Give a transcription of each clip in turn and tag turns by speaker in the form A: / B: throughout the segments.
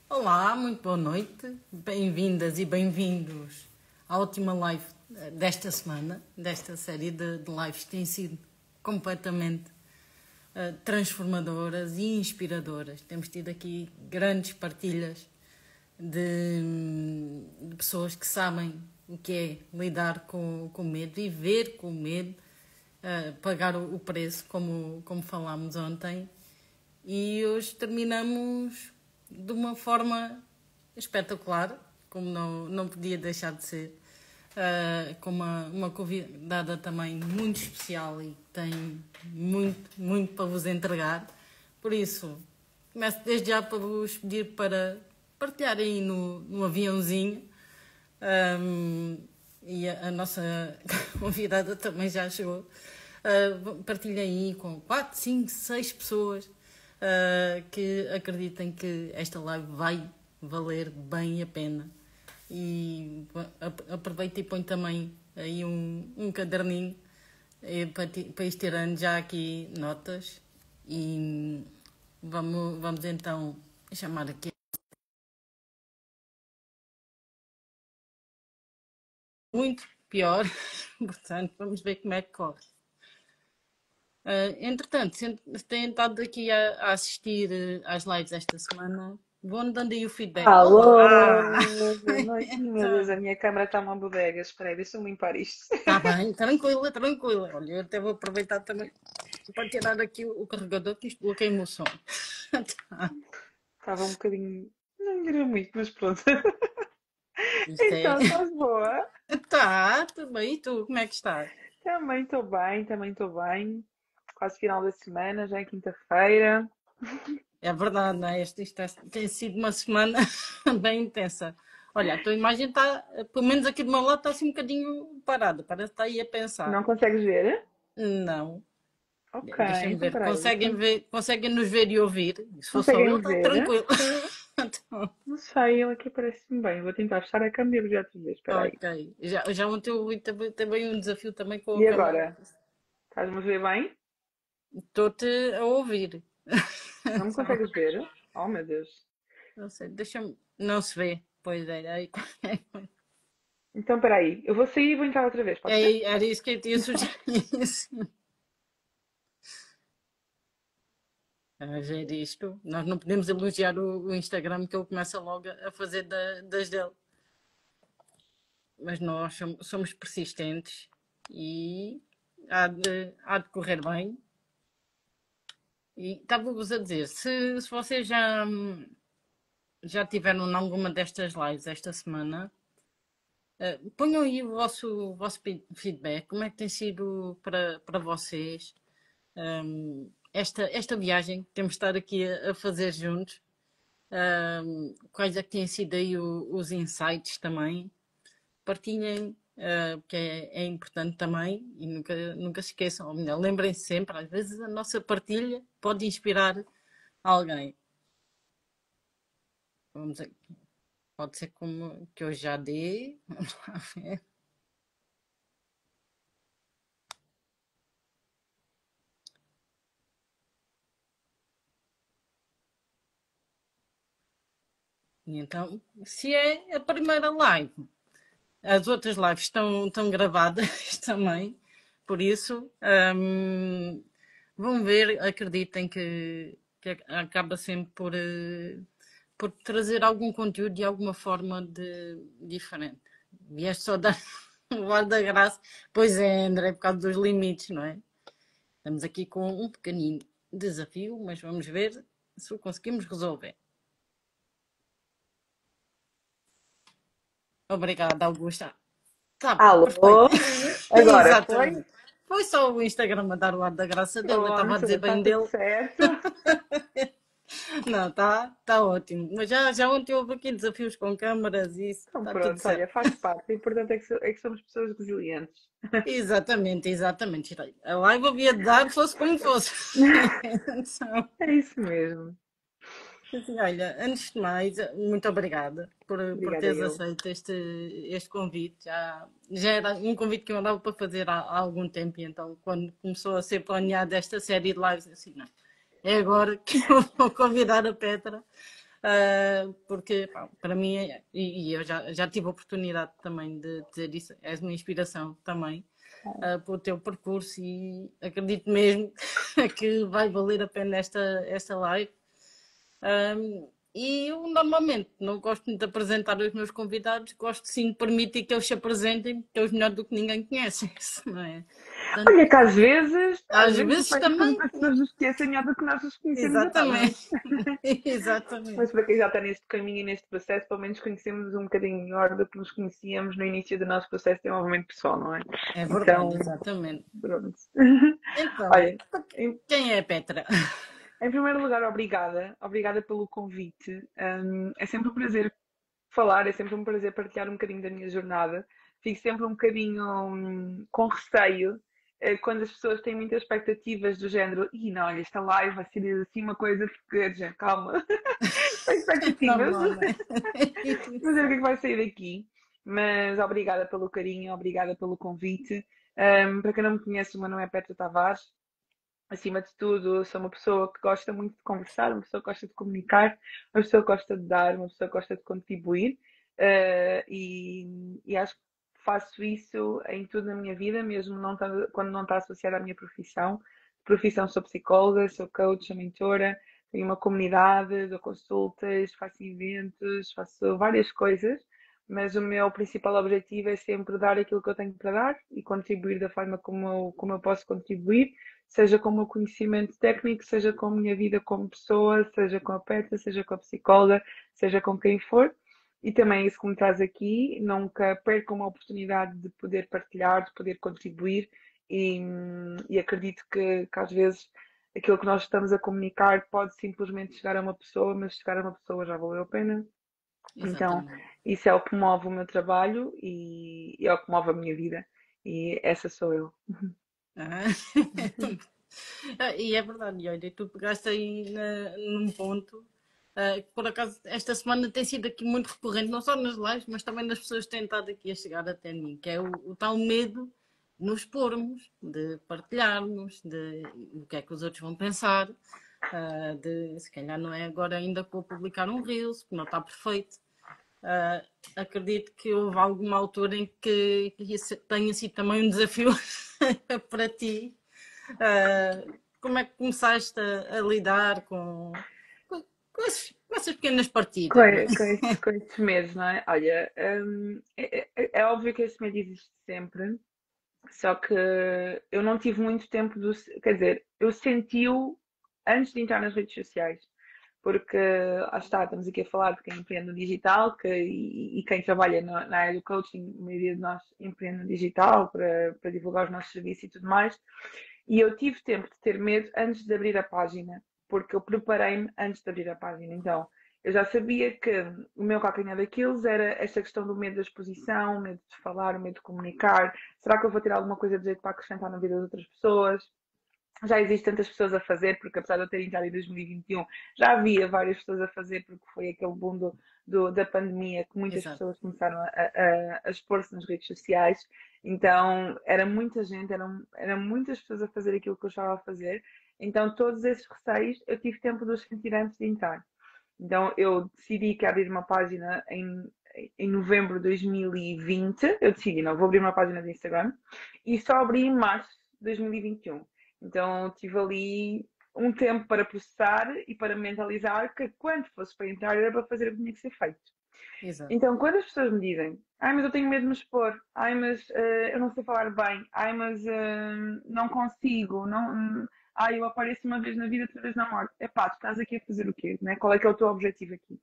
A: Olá, muito boa noite, bem-vindas e bem-vindos à última live desta semana, desta série de lives que têm sido completamente transformadoras e inspiradoras. Temos tido aqui grandes partilhas de pessoas que sabem o que é lidar com o medo, viver com o medo, pagar o preço, como falámos ontem. E hoje terminamos de uma forma espetacular, como não podia deixar de ser, com uma convidada também muito especial e que tem muito para vos entregar. Por isso, começo desde já para vos pedir para partilhar aí no aviãozinho. E a nossa convidada também já chegou. Partilha aí com 4, 5, 6 pessoas que acreditem que esta live vai valer bem a pena. E aproveita e põe também aí um caderninho para ir tirando já aqui notas. E vamos então chamar aqui. Muito pior, portanto, vamos ver como é que corre. Entretanto, se têm estado aqui a assistir às lives esta semana, vão dando aí o feedback.
B: Alô,
A: Olá!
B: boa noite. Meu Deus, a
A: Então,
B: minha câmara está uma bodega. Espera aí, deixa-me limpar isto.
A: está bem, tranquila, tranquila. Olha, eu até vou aproveitar também para tirar aqui o carregador, que isto bloqueia o som. Tá.
B: Estava um bocadinho. Não me direi muito, mas pronto.
A: Isto é.
B: Então, estás boa?
A: Tá, tudo bem. E tu, como é que estás?
B: Também estou bem, também estou bem. Quase final da semana, já é quinta-feira.
A: É verdade, não é? Tem sido uma semana bem intensa. Olha, a tua imagem está, pelo menos aqui do meu lado, está assim um bocadinho parada. Parece que está aí a pensar.
B: Não consegues ver?
A: Não.
B: Ok,
A: Deixa-me
B: então
A: ver.
B: peraí, deixa-me.
A: Conseguem nos ver e ouvir? Se for só eu,
B: Conseguem-me
A: está
B: ver?
A: tranquilo. Então,
B: Não sei, ele aqui parece-me bem. Vou tentar fechar a câmera e já te ver. Espera aí.
A: ok. Já ontem eu vi também um desafio também com a
B: E
A: câmara.
B: agora? Estás-me a ver bem?
A: Estou-te a ouvir.
B: Não me
A: Então,
B: consegues ver? Oh, meu Deus.
A: não sei, deixa-me. Não se vê. Pois é,
B: Então, peraí, eu vou sair e vou entrar outra vez, pode ser?
A: era isso que eu tinha sugerido. A ver isto. Nós não podemos elogiar o Instagram que ele começa logo a fazer das dele. Mas nós somos persistentes e há de correr bem. E estava-vos a dizer, se vocês já tiveram em alguma destas lives esta semana, ponham aí o vosso feedback, como é que tem sido para vocês esta viagem que temos estado aqui a fazer juntos. Quais é que têm sido aí os insights também? Partilhem, porque é importante também e nunca se esqueçam, ou melhor, lembrem-se sempre, às vezes a nossa partilha pode inspirar alguém. Vamos aqui. Pode ser como que eu já dei. Vamos lá ver. E então, se é a primeira live, as outras lives estão gravadas também, por isso vão ver, acreditem que acaba sempre por trazer algum conteúdo de alguma forma diferente. Vieste só dar o ar da graça, pois é, André, por causa dos limites, não é? Estamos aqui com um pequenino desafio, mas vamos ver se o conseguimos resolver. Obrigada, Augusta. Tá, perfeito.
B: Alô? Agora foi?
A: Exatamente. Foi só o Instagram a dar o ar da graça dele. Eu estava a
B: Pronto,
A: dizer
B: está
A: bem
B: tudo
A: dele.
B: certo.
A: Não, tá ótimo. Mas já ontem houve aqui desafios com câmaras e isso.
B: Então
A: Está tudo
B: pronto,
A: certo.
B: olha, faz parte. O importante é que somos pessoas resilientes.
A: Exatamente, exatamente. A live havia de dar, fosse como fosse. Então,
B: É isso mesmo.
A: assim, olha, antes de mais, muito obrigada por
B: Obrigada
A: teres
B: eu.
A: aceito este convite. Já era um convite que eu andava para fazer há algum tempo, e então, quando começou a ser planeada esta série de lives, assim, não, é agora que eu vou convidar a Petra. porque pá, para mim, e eu já tive a oportunidade também de dizer isso, és uma inspiração também pelo teu percurso e acredito mesmo que vai valer a pena esta live. E eu normalmente não gosto muito de apresentar os meus convidados, gosto sim de permitir que eles se apresentem, que eles melhor do que ninguém conhecem, não é? Portanto,
B: Olha que às
A: às
B: vezes
A: vezes
B: capaz que
A: também,
B: as pessoas nos conhecem melhor do que nós nos conhecemos a nós, não é?
A: exatamente, exatamente,
B: Mas para quem já está neste caminho e neste processo, pelo menos conhecemos um bocadinho melhor do que nos conhecíamos no início do nosso processo de desenvolvimento pessoal, não é?
A: é verdade,
B: Então,
A: exatamente.
B: pronto.
A: Então,
B: Olha, em,
A: quem é a Petra?
B: em primeiro lugar, obrigada. Obrigada pelo convite. É sempre um prazer falar, é sempre um prazer partilhar um bocadinho da minha jornada. Fico sempre um bocadinho com receio quando as pessoas têm muitas expectativas do género, e não, olha, esta live vai ser assim uma coisa, porque, gente, calma, sem expectativas,
A: Normal, não é?
B: não sei o que é que vai sair daqui. Mas obrigada pelo carinho, obrigada pelo convite. Para quem não me conhece, o meu nome é Petra Tavares. Acima de tudo, sou uma pessoa que gosta muito de conversar, uma pessoa que gosta de comunicar, uma pessoa que gosta de dar, uma pessoa que gosta de contribuir. E acho que faço isso em tudo na minha vida, mesmo quando não está associada à minha profissão. Profissão, sou psicóloga, sou coach, sou mentora, tenho uma comunidade, dou consultas, faço eventos, faço várias coisas, mas o meu principal objetivo é sempre dar aquilo que eu tenho para dar e contribuir da forma como eu posso contribuir, seja com o meu conhecimento técnico, seja com a minha vida como pessoa, seja com a Petra, seja com a psicóloga, seja com quem for. E também é isso que me traz aqui, nunca perco uma oportunidade de poder partilhar, de poder contribuir e, e acredito que às vezes aquilo que nós estamos a comunicar pode simplesmente chegar a uma pessoa, mas chegar a uma pessoa já valeu a pena. Então,
A: Exatamente.
B: isso é o que move o meu trabalho e é o que move a minha vida. E essa sou eu.
A: Ah, e é verdade, e olha, tu pegaste aí num ponto que por acaso esta semana tem sido aqui muito recorrente, não só nas lives, mas também nas pessoas que têm estado aqui a chegar até mim, que é o tal medo de nos expormos, de partilharmos, de o que é que os outros vão pensar, de se calhar não é agora ainda que vou publicar um Reels, que não está perfeito. Acredito que houve alguma altura em que isso tenha sido também um desafio para ti. Como é que começaste a lidar com essas pequenas
B: Com,
A: partidas, não é?
B: com estes medos, não é? Olha, é óbvio que esse medo existe sempre, só que eu não tive muito tempo quer dizer, eu senti-o antes de entrar nas redes sociais, porque lá está, estamos aqui a falar de quem empreende no digital e quem trabalha na área do coaching, a maioria de nós empreende no digital para divulgar os nossos serviços e tudo mais. E eu tive tempo de ter medo antes de abrir a página, porque eu preparei-me antes de abrir a página. Então, eu já sabia que o meu calcanhar daqueles era esta questão do medo da exposição, o medo de falar, o medo de comunicar. Será que eu vou ter alguma coisa de jeito para acrescentar na vida das outras pessoas? Já existem tantas pessoas a fazer, porque apesar de eu ter entrado em 2021, já havia várias pessoas a fazer, porque foi aquele boom da pandemia que muitas
A: Exato.
B: pessoas começaram a expor-se nas redes sociais. Então, era muita gente, eram muitas pessoas a fazer aquilo que eu estava a fazer. Então, todos esses receios eu tive tempo de os sentir antes de entrar. Então, eu decidi que ia abrir uma página em novembro de 2020. Eu decidi, não, vou abrir uma página de Instagram. E só abri em março de 2021. Então, tive ali um tempo para processar e para mentalizar que quando fosse para entrar era para fazer o que tinha que ser feito.
A: Exato.
B: Então, quando as pessoas me dizem, ai, mas eu tenho medo de me expor, ai, mas eu não sei falar bem, ai, mas não consigo, não, ai, eu apareço uma vez na vida, outra vez na morte. Epá, tu estás aqui a fazer o quê? Né? Qual é que é o teu objetivo aqui?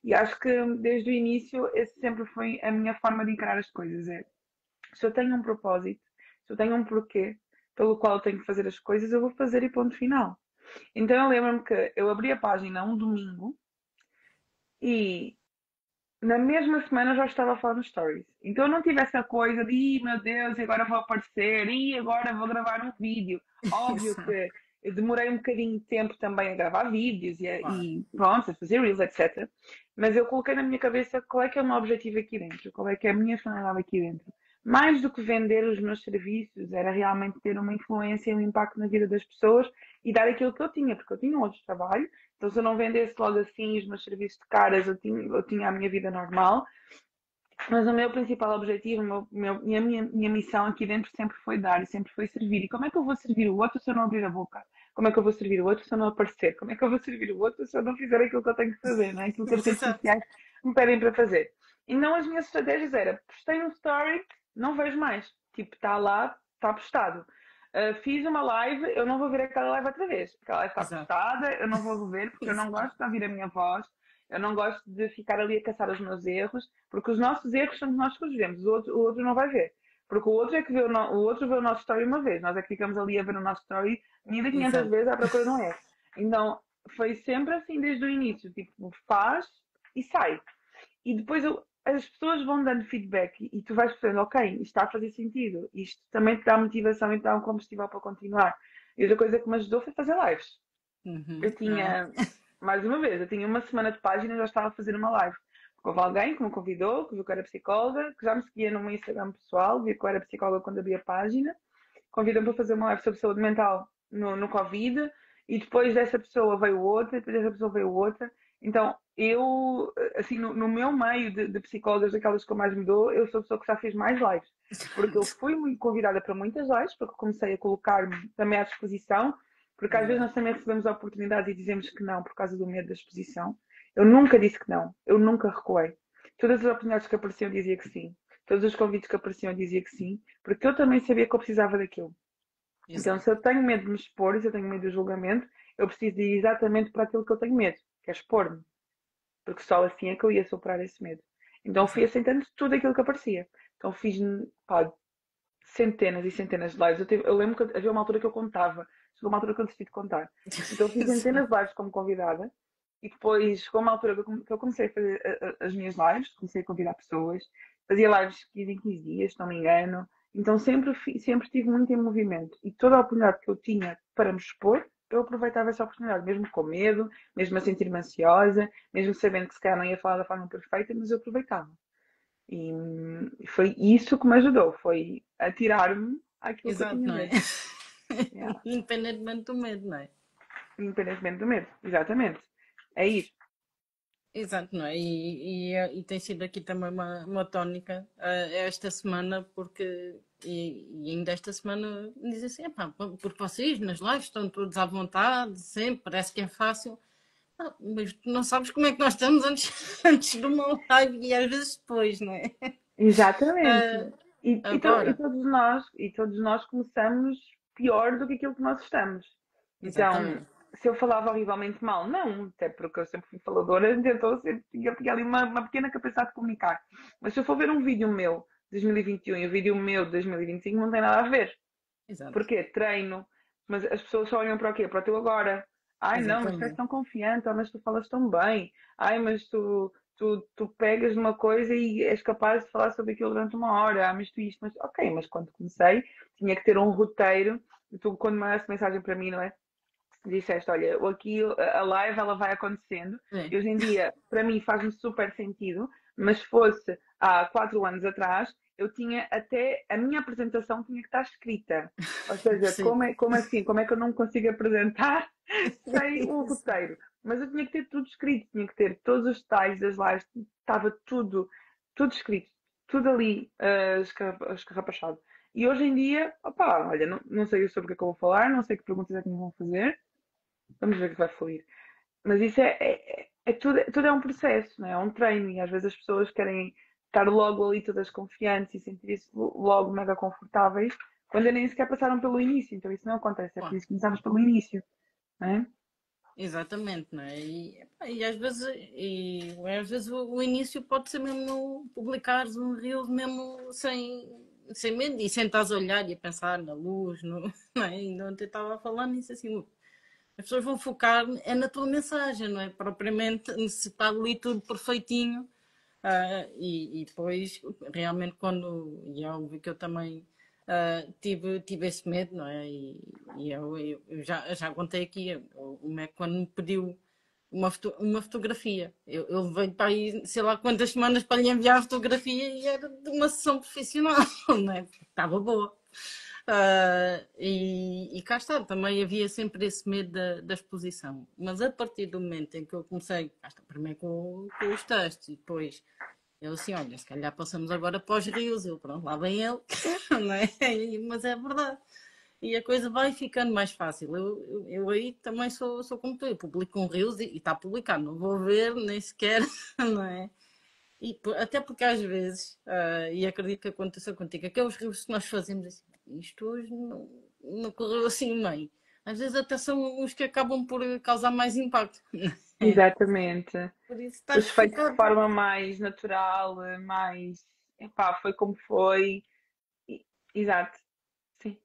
B: E acho que desde o início, esse sempre foi a minha forma de encarar as coisas. É, se eu tenho um propósito, se eu tenho um porquê pelo qual eu tenho que fazer as coisas, eu vou fazer e ponto final. Então eu lembro-me que eu abri a página um domingo e na mesma semana já estava a falar nos stories. Então eu não tive essa coisa de, meu Deus, agora vou aparecer, e agora vou gravar um vídeo. Óbvio
A: Exato.
B: que eu demorei um bocadinho de tempo também a gravar vídeos
A: Claro.
B: e pronto, a fazer reels, etc. Mas eu coloquei na minha cabeça qual é que é o meu objetivo aqui dentro, qual é que é a minha finalidade aqui dentro. Mais do que vender os meus serviços, era realmente ter uma influência e um impacto na vida das pessoas e dar aquilo que eu tinha, porque eu tinha um outro trabalho, Então, se eu não vendesse logo assim os meus serviços de caras, eu tinha a minha vida normal. Mas o meu principal objetivo, e a minha missão aqui dentro sempre foi dar e sempre foi servir. E como é que eu vou servir o outro se eu não abrir a boca? Como é que eu vou servir o outro se eu não aparecer? Como é que eu vou servir o outro se eu não fizer aquilo que eu tenho que fazer, não é? Aquilo que as redes
A: Exato.
B: sociais me pedem para fazer. Então as minhas estratégias era, postei um story, não vejo mais. Tipo, está lá, está postado. Fiz uma live, eu não vou ver aquela live outra vez. Aquela live está
A: Exato.
B: postada, eu não vou rever porque eu não
A: Exato.
B: gosto de ouvir a minha voz. Eu não gosto de ficar ali a caçar os meus erros, porque os nossos erros somos nós que os vemos, o outro não vai ver. Porque o outro é que o outro vê o nosso story uma vez, nós é que ficamos ali a ver o nosso story 1500
A: Exato.
B: vezes à procura não é. Então, foi sempre assim desde o início, tipo, faz e sai. E depois as pessoas vão dando feedback e tu vais percebendo, ok, isto está a fazer sentido, isto também te dá motivação e te dá um combustível para continuar. E outra coisa que me ajudou foi fazer lives.
A: Uhum.
B: Eu
A: Não é?
B: tinha, mais uma vez, eu tinha uma semana de página e já estava a fazer uma live. Porque houve alguém que me convidou, que viu que eu era psicóloga, que já me seguia no meu Instagram pessoal, viu que eu era psicóloga quando abri a página, convidou-me para fazer uma live sobre saúde mental no Covid, e depois dessa pessoa veio outra, e depois dessa pessoa veio outra. Então, eu, assim, no meu meio de psicólogas, daquelas que eu mais me dou, eu sou a pessoa que já fez mais lives. Porque eu fui muito convidada para muitas lives, porque comecei a colocar-me também à disposição, porque às vezes
A: Exato.
B: nós também recebemos oportunidades e dizemos que não por causa do medo da exposição. Eu nunca disse que não, eu nunca recuei. Todas as oportunidades que apareciam eu dizia que sim. Todos os convites que apareciam eu dizia que sim, porque eu também sabia que eu precisava daquilo. Então,
A: Exato.
B: se eu tenho medo de me expor, se eu tenho medo do julgamento, eu preciso de ir exatamente para aquilo que eu tenho medo, que é expor-me. Porque só assim é que eu ia superar esse medo. Então, fui
A: Exato.
B: aceitando tudo aquilo que aparecia. Então, fiz, pá, centenas e centenas de lives. Eu lembro que havia uma altura que eu contava. Chegou uma altura que eu decidi de contar. Então, eu fiz centenas de lives como convidada. E depois chegou uma altura que eu comecei a fazer as minhas lives. Comecei a convidar pessoas. Fazia lives 15 em 15 dias, se não me engano. Então, sempre estive muito em movimento. E toda a oportunidade que eu tinha para me expor, eu aproveitava essa oportunidade. Mesmo com medo, mesmo a sentir-me ansiosa, mesmo sabendo que se calhar não ia falar da forma perfeita, mas eu aproveitava. E foi isso que me ajudou, foi atirar-me àquilo que eu
A: Exato,
B: tinha
A: não é?
B: medo. Yeah.
A: Independentemente do medo, não é?
B: Independentemente do medo, exatamente. É isso.
A: Exato, não é? E tem sido aqui também uma tónica esta semana, porque e ainda esta semana dizem assim, epá, porque vocês nas lives estão todos à vontade, sempre, parece que é fácil. Ah, mas tu não sabes como é que nós estamos antes, antes de uma live e às vezes depois, não é?
B: Exatamente.
A: Ah,
B: E
A: agora,
B: todos nós começamos pior do que aquilo que nós estamos. Então,
A: exatamente.
B: se eu falava horrivelmente mal, não, até porque eu sempre fui faladora, então eu tinha ali uma pequena capacidade de comunicar. Mas se eu for ver um vídeo meu de 2021 e o vídeo meu de 2025, não tem nada a ver.
A: Exato,
B: Porquê? Treino. Mas as pessoas só olham para o quê? Para o teu agora. Ai, não, mas tu és
A: exatamente.
B: tão confiante, mas tu falas tão bem. Ai, mas tu pegas numa coisa e és capaz de falar sobre aquilo durante uma hora. Ah, mas tu isto, mas ok, mas quando comecei tinha que ter um roteiro. Tu, quando mandaste mensagem para mim, não é? Disseste, olha, aqui a live ela vai acontecendo
A: É,
B: e hoje em dia para mim faz-me super sentido, mas se fosse há 4 anos atrás, eu tinha até a minha apresentação tinha que estar escrita. Ou seja,
A: percebo.
B: como assim? Como é que eu não consigo apresentar sem o roteiro? Mas eu tinha que ter tudo escrito, tinha que ter todos os detalhes das lives, estava tudo escrito, tudo ali escarrapachado. E hoje em dia, opá, olha, não sei sobre o que é que eu vou falar, não sei que perguntas é que me vão fazer, vamos ver o que vai fluir. Mas isso tudo é um processo, não é? É um treino e às vezes as pessoas querem estar logo ali todas confiantes e sentir-se logo mega confortáveis quando nem sequer passaram pelo início. Então isso não acontece, é por
A: Bom,
B: isso que começamos pelo início, não é?
A: exatamente, não é? E às vezes o início pode ser mesmo publicares um reel mesmo sem medo e sem estás a olhar e a pensar na luz, no, não é? E ontem estava a falar nisso assim, as pessoas vão focar é na tua mensagem, não é? Propriamente se está ali tudo perfeitinho. E depois, realmente, e é óbvio que eu também tive esse medo, não é? E eu já contei aqui, o Mac quando me pediu uma fotografia, eu levei para aí, sei lá quantas semanas para lhe enviar a fotografia e era de uma sessão profissional, não é? Porque estava boa. E cá está, também havia sempre esse medo da exposição. Mas a partir do momento em que eu comecei, cá está, primeiro com os textos e depois eu assim, olha, se calhar passamos agora para os rios, eu pronto, lá vem ele, não é? Mas é verdade. E a coisa vai ficando mais fácil. Eu aí também sou como tu, eu publico um Reels e está publicado, não vou ver nem sequer, não é? Até porque às vezes, e acredito que aconteceu contigo, aqueles Reels que nós fazemos assim, isto hoje não correu assim bem. Às vezes até são os que acabam por causar mais impacto. É,
B: Exatamente.
A: por isso estás
B: Os feitos de
A: focado.
B: forma mais natural, mais. Epá, foi como foi. E- Exato, sim.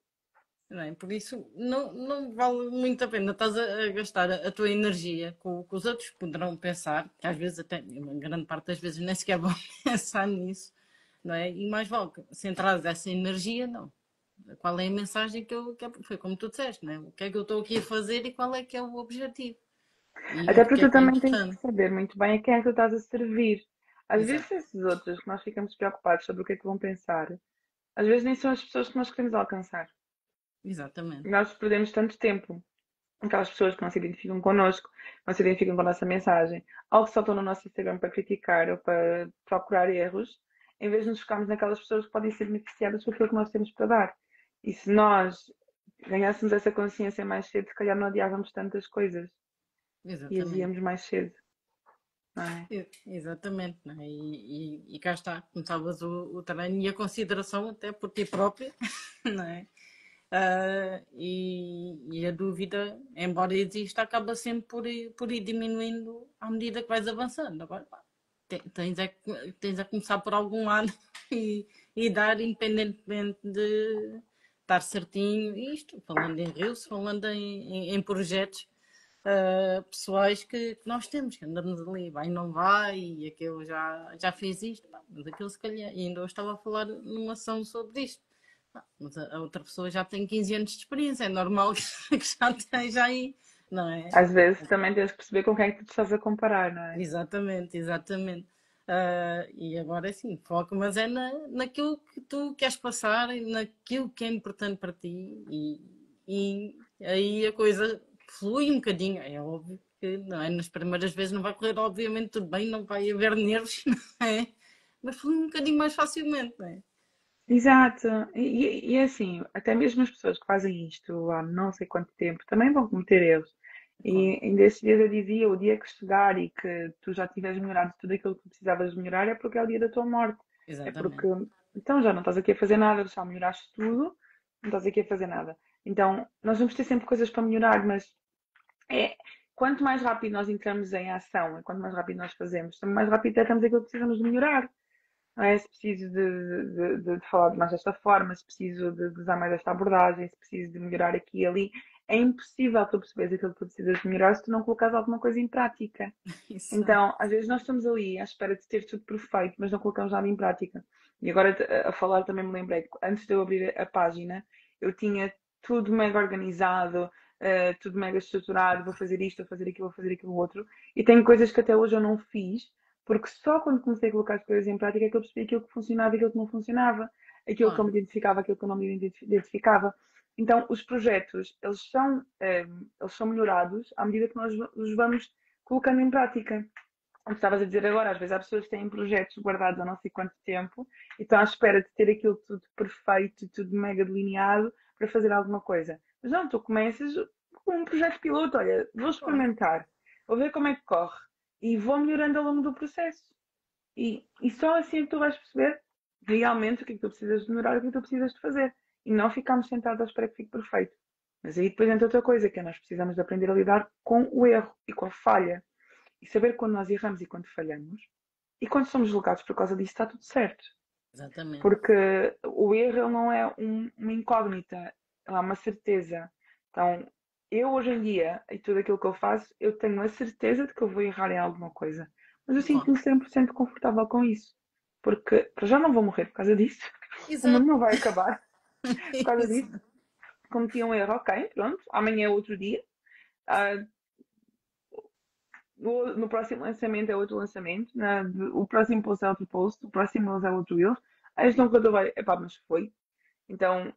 A: Não é? Por isso não vale muito a pena. Estás a gastar a tua energia com o que os outros poderão pensar, que às vezes até, uma grande parte das vezes nem sequer vão pensar nisso, não é? E mais vale centrar essa energia, não. Qual é a mensagem foi como tu disseste, não é? O que é que eu estou aqui a fazer e qual é que é o objetivo? E
B: Até
A: porque
B: porque
A: é
B: tu
A: que é
B: também tens que
A: importante.
B: saber muito bem a quem é que tu estás a servir. Às
A: Exato,
B: vezes, esses outros que nós ficamos preocupados sobre o que é que vão pensar, às vezes nem são as pessoas que nós queremos alcançar.
A: exatamente,
B: Nós perdemos tanto tempo. Aquelas pessoas que não se identificam connosco, não se identificam com a nossa mensagem, ou que só estão no nosso Instagram para criticar ou para procurar erros, em vez de nos focarmos naquelas pessoas que podem ser beneficiadas por aquilo que nós temos para dar. E se nós ganhássemos essa consciência mais cedo, se calhar não adiávamos tantas coisas e
A: exatamente.
B: agíamos mais cedo, não é?
A: Exatamente, não é? E cá está, começavas o treino e a consideração até por ti própria, não é? E a dúvida, embora exista, acaba sempre por ir diminuindo à medida que vais avançando. Agora, pá, tens a começar por algum lado e dar independentemente de estar certinho. Isto, falando em Reels, falando em projetos pessoais que nós temos, que andamos ali, vai, não vai, e aquele já fez isto, pá, mas aquele se calhar, e ainda hoje estava a falar numa ação sobre isto. Mas a outra pessoa já tem 15 anos de experiência, é normal que já esteja aí, não é?
B: Às vezes também tens que perceber com quem é que tu te estás a comparar, não é?
A: Exatamente, exatamente. E agora é assim, foco, mas é naquilo que tu queres passar, e naquilo que é importante para ti, e aí a coisa flui um bocadinho. É óbvio que não é, nas primeiras vezes não vai correr, obviamente, tudo bem, não vai haver nervos, não é? Mas flui um bocadinho mais facilmente, não é?
B: Exato. E é assim, até mesmo as pessoas que fazem isto há não sei quanto tempo também vão cometer erros.
A: Claro,
B: E ainda esses dias eu dizia, o dia que chegar e que tu já tiveres melhorado tudo aquilo que precisavas de melhorar é porque é o dia da tua morte. É porque,
A: exatamente.
B: então já não estás aqui a fazer nada, já melhoraste tudo, não estás aqui a fazer nada. Então, nós vamos ter sempre coisas para melhorar, mas é, quanto mais rápido nós entramos em ação e quanto mais rápido nós fazemos, também mais rápido detectamos aquilo que precisamos de melhorar, não é? Se preciso de falar mais desta forma, se preciso de usar mais esta abordagem, se preciso de melhorar aqui e ali. É impossível tu perceberes aquilo que tu precisas de melhorar se tu não colocares alguma coisa em prática.
A: Exato.
B: Então, às vezes nós estamos ali à espera de ter tudo perfeito, mas não colocamos nada em prática. E agora a falar também me lembrei que antes de eu abrir a página, eu tinha tudo mega organizado, tudo mega estruturado, vou fazer isto, vou fazer aquilo outro. E tenho coisas que até hoje eu não fiz, porque só quando comecei a colocar as coisas em prática é que eu percebi aquilo que funcionava e aquilo que não funcionava, aquilo que eu
A: Claro,
B: me identificava, aquilo que eu não me identificava. Então, os projetos, eles são melhorados à medida que nós os vamos colocando em prática. Como estavas a dizer agora, às vezes há pessoas que têm projetos guardados há não sei quanto tempo e estão à espera de ter aquilo tudo perfeito, tudo mega delineado para fazer alguma coisa. Mas não, tu começas com um projeto piloto, olha, vou
A: claro.
B: experimentar, vou ver como é que corre e vou melhorando ao longo do processo. E só assim é que tu vais perceber realmente o que é que tu precisas de melhorar, o que é que tu precisas de fazer. E não ficarmos sentados à espera que fique perfeito. Mas aí depois entra outra coisa, que é nós precisamos de aprender a lidar com o erro e com a falha. E saber quando nós erramos e quando falhamos. E quando somos julgados por causa disso, está tudo certo.
A: Exatamente.
B: Porque o erro ele não é uma incógnita, é uma certeza. Então, eu hoje em dia, e tudo aquilo que eu faço, eu tenho a certeza de que eu vou errar em alguma coisa. Mas eu
A: Claro.
B: sinto-me 100% confortável com isso. Porque para já não vou morrer por causa disso. O mundo
A: Exato.
B: não vai acabar por causa disso.
A: Exato.
B: Cometi um erro, ok, pronto. Amanhã é outro dia. Ah, no próximo lançamento é outro lançamento, o próximo post é outro post, o próximo Reels é outro Reels. Aí não quando vai, epá, mas foi. Então,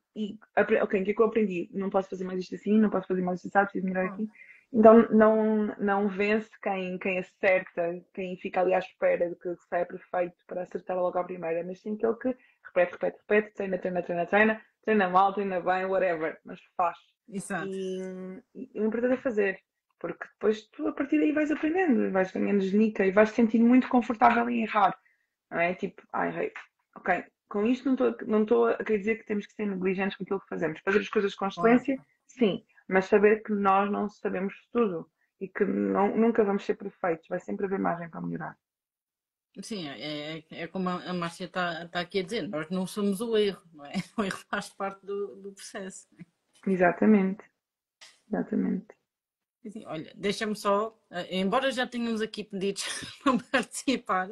B: ok, o que é que eu aprendi? Não posso fazer mais isto assim, não posso fazer mais isto assim, preciso melhorar aqui. Então, não vence quem acerta, quem fica ali à espera de que saia perfeito para acertar logo à primeira, mas sim aquele que repete, treina mal, treina bem, whatever, mas faz.
A: Exato.
B: E o importante é fazer, porque depois tu a partir daí vais aprendendo, vais ganhando genica e vais te sentindo muito confortável em errar. Não é? Tipo, ai, errei. Ok, com isto não estou a querer dizer que temos que ser negligentes com aquilo que fazemos. Fazer as coisas com
A: Claro.
B: excelência, sim, mas saber que nós não sabemos tudo e que nunca vamos ser perfeitos. Vai sempre haver margem para melhorar.
A: Sim, é como a Márcia está aqui a dizer, nós não somos o erro, não é? O erro faz parte do processo.
B: Exatamente, exatamente.
A: Assim, olha, deixa-me só, embora já tenhamos aqui pedidos para participar,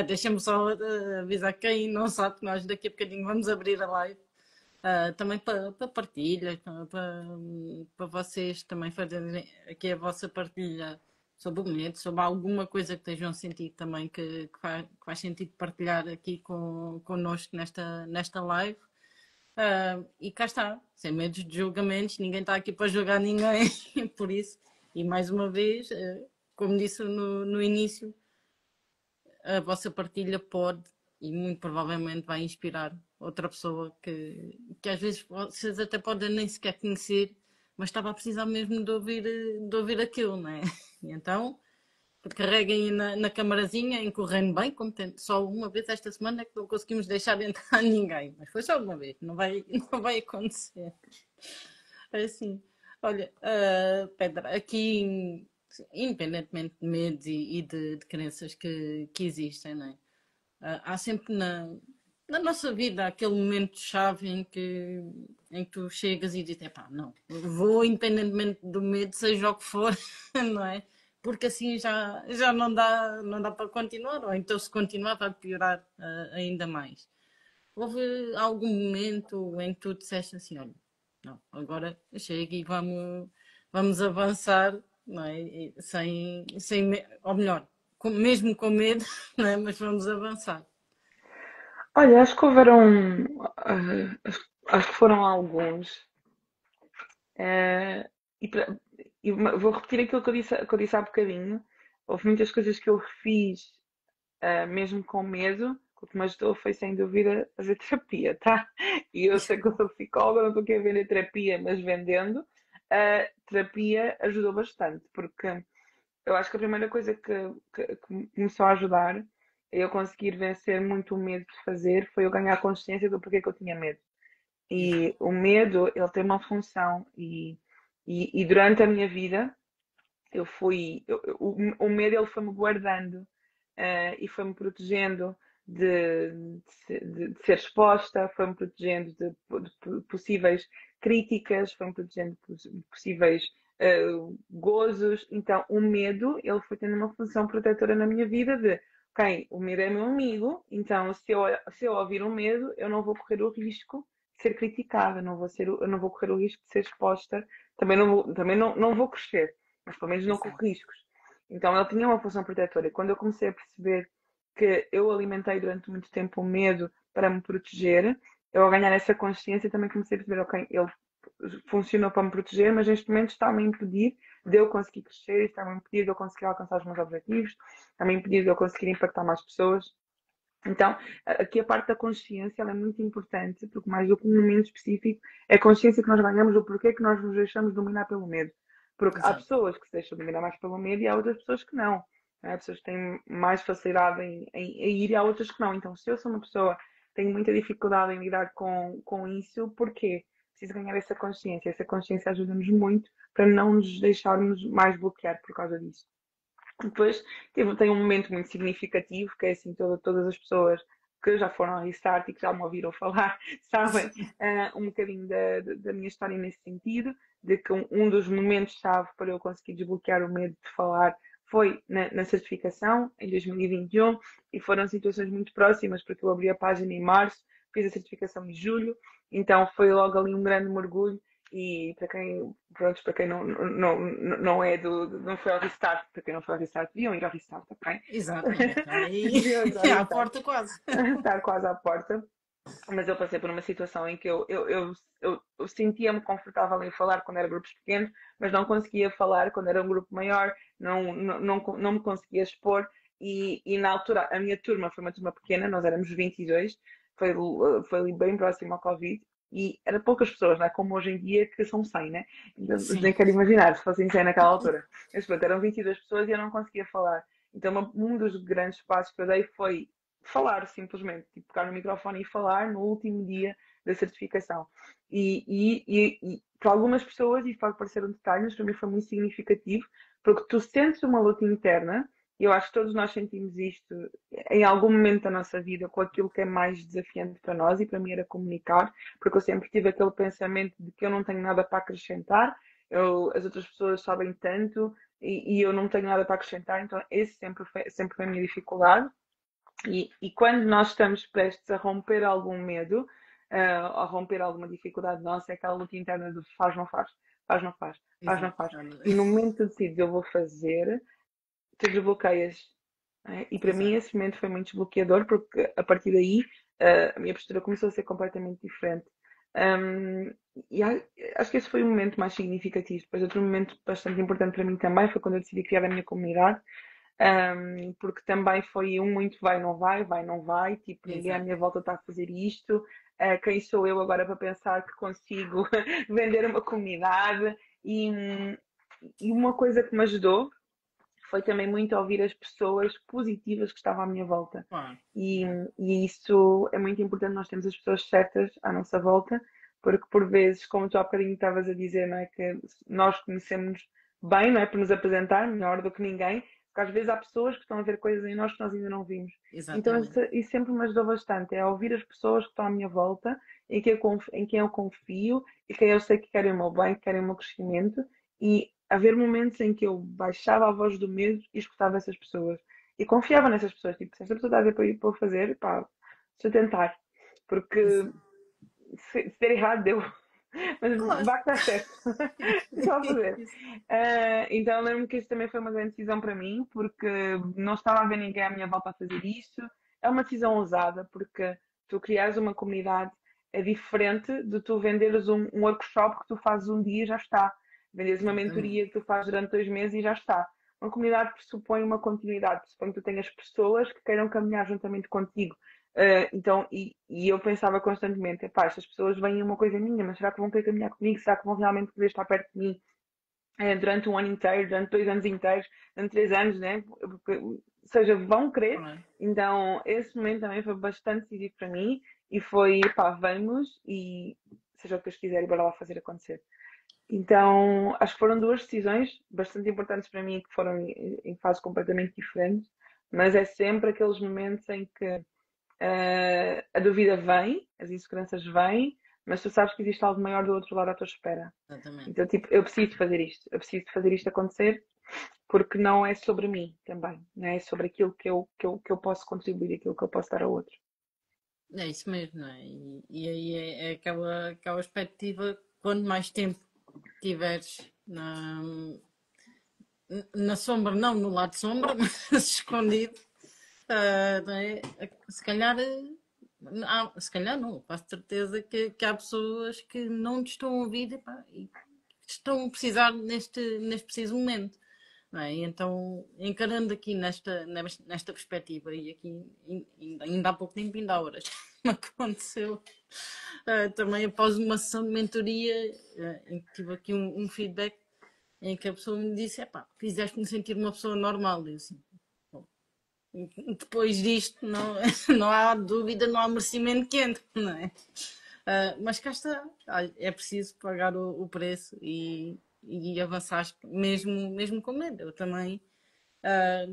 A: deixa-me só avisar quem não sabe que nós daqui a bocadinho vamos abrir a live. Também para partilha, para vocês também fazerem aqui a vossa partilha sobre o momento, sobre alguma coisa que estejam a sentir também que faz sentido partilhar aqui connosco nesta live. E cá está, sem medo de julgamentos, ninguém está aqui para julgar ninguém, por isso. E mais uma vez, como disse no início, a vossa partilha pode e muito provavelmente vai inspirar outra pessoa que às vezes vocês até podem nem sequer conhecer, mas estava a precisar mesmo de ouvir aquilo, não é? E então, carreguem na camarazinha, incorrendo bem, como só uma vez esta semana é que não conseguimos deixar de entrar ninguém, mas foi só uma vez, não vai acontecer. É assim, olha, Pedro, aqui, independentemente de medos e de crenças que existem, não é? Há sempre na nossa vida aquele momento-chave em que tu chegas e dizes, epá, não, vou independentemente do medo, seja o que for, não é? Porque assim já não dá para continuar, ou então se continuar vai piorar ainda mais. Houve algum momento em que tu disseste assim, olha, não, agora chega e vamos avançar, não é? Ou melhor, mesmo com medo, não é? Mas vamos avançar.
B: Olha, acho que acho que foram alguns. Eh, e, pra- vou repetir aquilo que eu disse há bocadinho. Houve muitas coisas que eu fiz mesmo com medo, o que me ajudou foi sem dúvida fazer terapia, tá? E eu sei que eu sou psicóloga, não estou aqui a vender terapia, mas vendendo. A terapia ajudou bastante, porque eu acho que a primeira coisa que me começou a ajudar a eu conseguir vencer muito o medo de fazer foi eu ganhar consciência do porquê que eu tinha medo. E o medo, ele tem uma função e durante a minha vida o medo ele foi-me guardando e foi-me protegendo de ser exposta, foi-me protegendo de possíveis críticas, foi-me protegendo de possíveis gozos. Então, o medo, ele foi tendo uma função protetora na minha vida de, ok, o medo é meu amigo, então se eu ouvir o medo, eu não vou correr o risco de ser criticada, eu não vou correr o risco de ser exposta, também não vou crescer, mas pelo menos não corro
A: Exato.
B: riscos. Então ele tinha uma função protetora. E quando eu comecei a perceber que eu alimentei durante muito tempo o medo para me proteger, eu ao ganhar essa consciência também comecei a perceber, ok, ele funcionou para me proteger, mas neste momento está-me a impedir de eu conseguir crescer, está-me a impedir de eu conseguir alcançar os meus objetivos, está-me a impedir de eu conseguir impactar mais pessoas. Então, aqui a parte da consciência ela é muito importante, porque mais do que um momento específico, é a consciência que nós ganhamos do porquê que nós nos deixamos dominar pelo medo. Porque há
A: Exato.
B: pessoas que se deixam dominar mais pelo medo e há outras pessoas que não. Há pessoas que têm mais facilidade em ir e há outras que não. Então, se eu sou uma pessoa que tem muita dificuldade em lidar com isso, porquê? Preciso ganhar essa consciência. Essa consciência ajuda-nos muito para não nos deixarmos mais bloquear por causa disso. Depois tem um momento muito significativo, que é assim, todas as pessoas que já foram ao Restart e que já me ouviram falar, sabem um bocadinho da minha história nesse sentido, de que um dos momentos-chave para eu conseguir desbloquear o medo de falar foi na certificação, em 2021, e foram situações muito próximas, porque eu abri a página em março, fiz a certificação em julho, então foi logo ali um grande mergulho e para quem não é não foi ao Restart, para quem não foi ao Restart, deviam ir ao Restart, ok?
A: Exato, já está aí
B: Deviam ir ao
A: à
B: Restart.
A: porta quase.
B: Está quase à porta. mas eu passei por uma situação em que eu sentia-me confortável em falar quando era grupos pequenos, mas não conseguia falar quando era um grupo maior, não me conseguia expor. E na altura, a minha turma foi uma turma pequena, nós éramos 22, foi ali bem próximo ao Covid, e era poucas pessoas, não é? Como hoje em dia, que são 100, né? Então,
A: Sim,
B: nem quero imaginar se fossem 100 naquela altura. Mas pronto, eram 22 pessoas e eu não conseguia falar. Então, um dos grandes passos que eu dei foi falar simplesmente, tipo, pegar no microfone e falar no último dia da certificação. E para algumas pessoas, e pode parecer um detalhe, mas para mim foi muito significativo, porque tu sentes uma luta interna, e eu acho que todos nós sentimos isto em algum momento da nossa vida com aquilo que é mais desafiante para nós, e para mim era comunicar, porque eu sempre tive aquele pensamento de que eu não tenho nada para acrescentar, as outras pessoas sabem tanto e eu não tenho nada para acrescentar, então esse sempre foi a minha dificuldade. E quando nós estamos prestes a romper algum medo, a romper alguma dificuldade nossa, é aquela luta interna de faz, não faz, faz, não faz, faz, não
A: exato.
B: faz. E no momento que decides eu vou fazer, te desbloqueias. E para mim
A: Exato.
B: esse momento foi muito desbloqueador, porque a partir daí a minha postura começou a ser completamente diferente. Um, e acho que esse foi o momento mais significativo. Depois, outro momento bastante importante para mim também foi quando eu decidi criar a minha comunidade, porque também foi um muito vai, não vai, tipo, ninguém à
A: Exato.
B: minha volta está a fazer isto. Quem sou eu agora para pensar que consigo vender uma comunidade? E uma coisa que me ajudou foi também muito ouvir as pessoas positivas que estavam à minha volta.
A: Claro.
B: E, e isso é muito importante, nós temos as pessoas certas à nossa volta, porque por vezes, como tu há bocadinho estavas a dizer, não é, que nós conhecemos bem, não é, por nos apresentar melhor do que ninguém, porque às vezes há pessoas que estão a ver coisas em nós que nós ainda não vimos. Então
A: Exatamente.
B: isso sempre me ajudou bastante, é ouvir as pessoas que estão à minha volta, em quem eu confio e quem eu sei que querem o meu bem, que querem o meu crescimento, e haver momentos em que eu baixava a voz do medo e escutava essas pessoas. E confiava nessas pessoas. Tipo, se esta pessoa está a dizer para eu fazer, pá, deixa eu tentar. Porque
A: Exato.
B: se der errado, deu. Mas
A: Claro.
B: vá que dá certo. Só a fazer.
A: Isso.
B: Então lembro-me que isso também foi uma grande decisão para mim, porque não estava a ver ninguém à minha volta a fazer isso. É uma decisão ousada, porque tu criares uma comunidade é diferente de tu venderes um workshop que tu fazes um dia e já está. Venderes uma
A: Exatamente.
B: mentoria que tu fazes durante 2 meses e já está. Uma comunidade pressupõe uma continuidade, pressupõe que tu tenhas pessoas que queiram caminhar juntamente contigo. Então, e eu pensava constantemente, epá, estas pessoas veem uma coisa minha, mas será que vão querer caminhar comigo? Será que vão realmente querer estar perto de mim durante um ano inteiro, durante 2 anos inteiros, durante 3 anos, né? Porque, ou seja, vão querer.
A: Claro.
B: Então, esse momento também foi bastante decisivo para mim e foi, pá, vamos e seja o que Deus quiser e bora lá fazer acontecer. Então, acho que foram duas decisões bastante importantes para mim, que foram em fases completamente diferentes, mas é sempre aqueles momentos em que a dúvida vem, as inseguranças vêm, mas tu sabes que existe algo maior do outro lado à tua espera.
A: Exatamente.
B: Então, tipo, eu preciso de fazer isto, eu preciso de fazer isto acontecer, porque não é sobre mim também, não é sobre aquilo que eu posso contribuir, aquilo que eu posso dar a outro.
A: É isso mesmo, não é? E aí é aquela perspectiva, quanto mais tempo tiveres na sombra, não no lado sombra, mas escondido, não é? Se calhar, se calhar não, faço certeza que há pessoas que não te estão a ouvir e que estão a precisar neste preciso momento. Não é? E então, encarando aqui nesta perspectiva, e aqui ainda há pouco tempo, ainda há horas, me aconteceu também após uma sessão de mentoria, em que tive aqui um feedback em que a pessoa me disse: epá, fizeste-me sentir uma pessoa normal. E eu assim, "Bom, depois disto, não, não há dúvida, não há merecimento quente, não é? Mas cá está, olha, é preciso pagar o preço e avançaste mesmo com medo. Eu também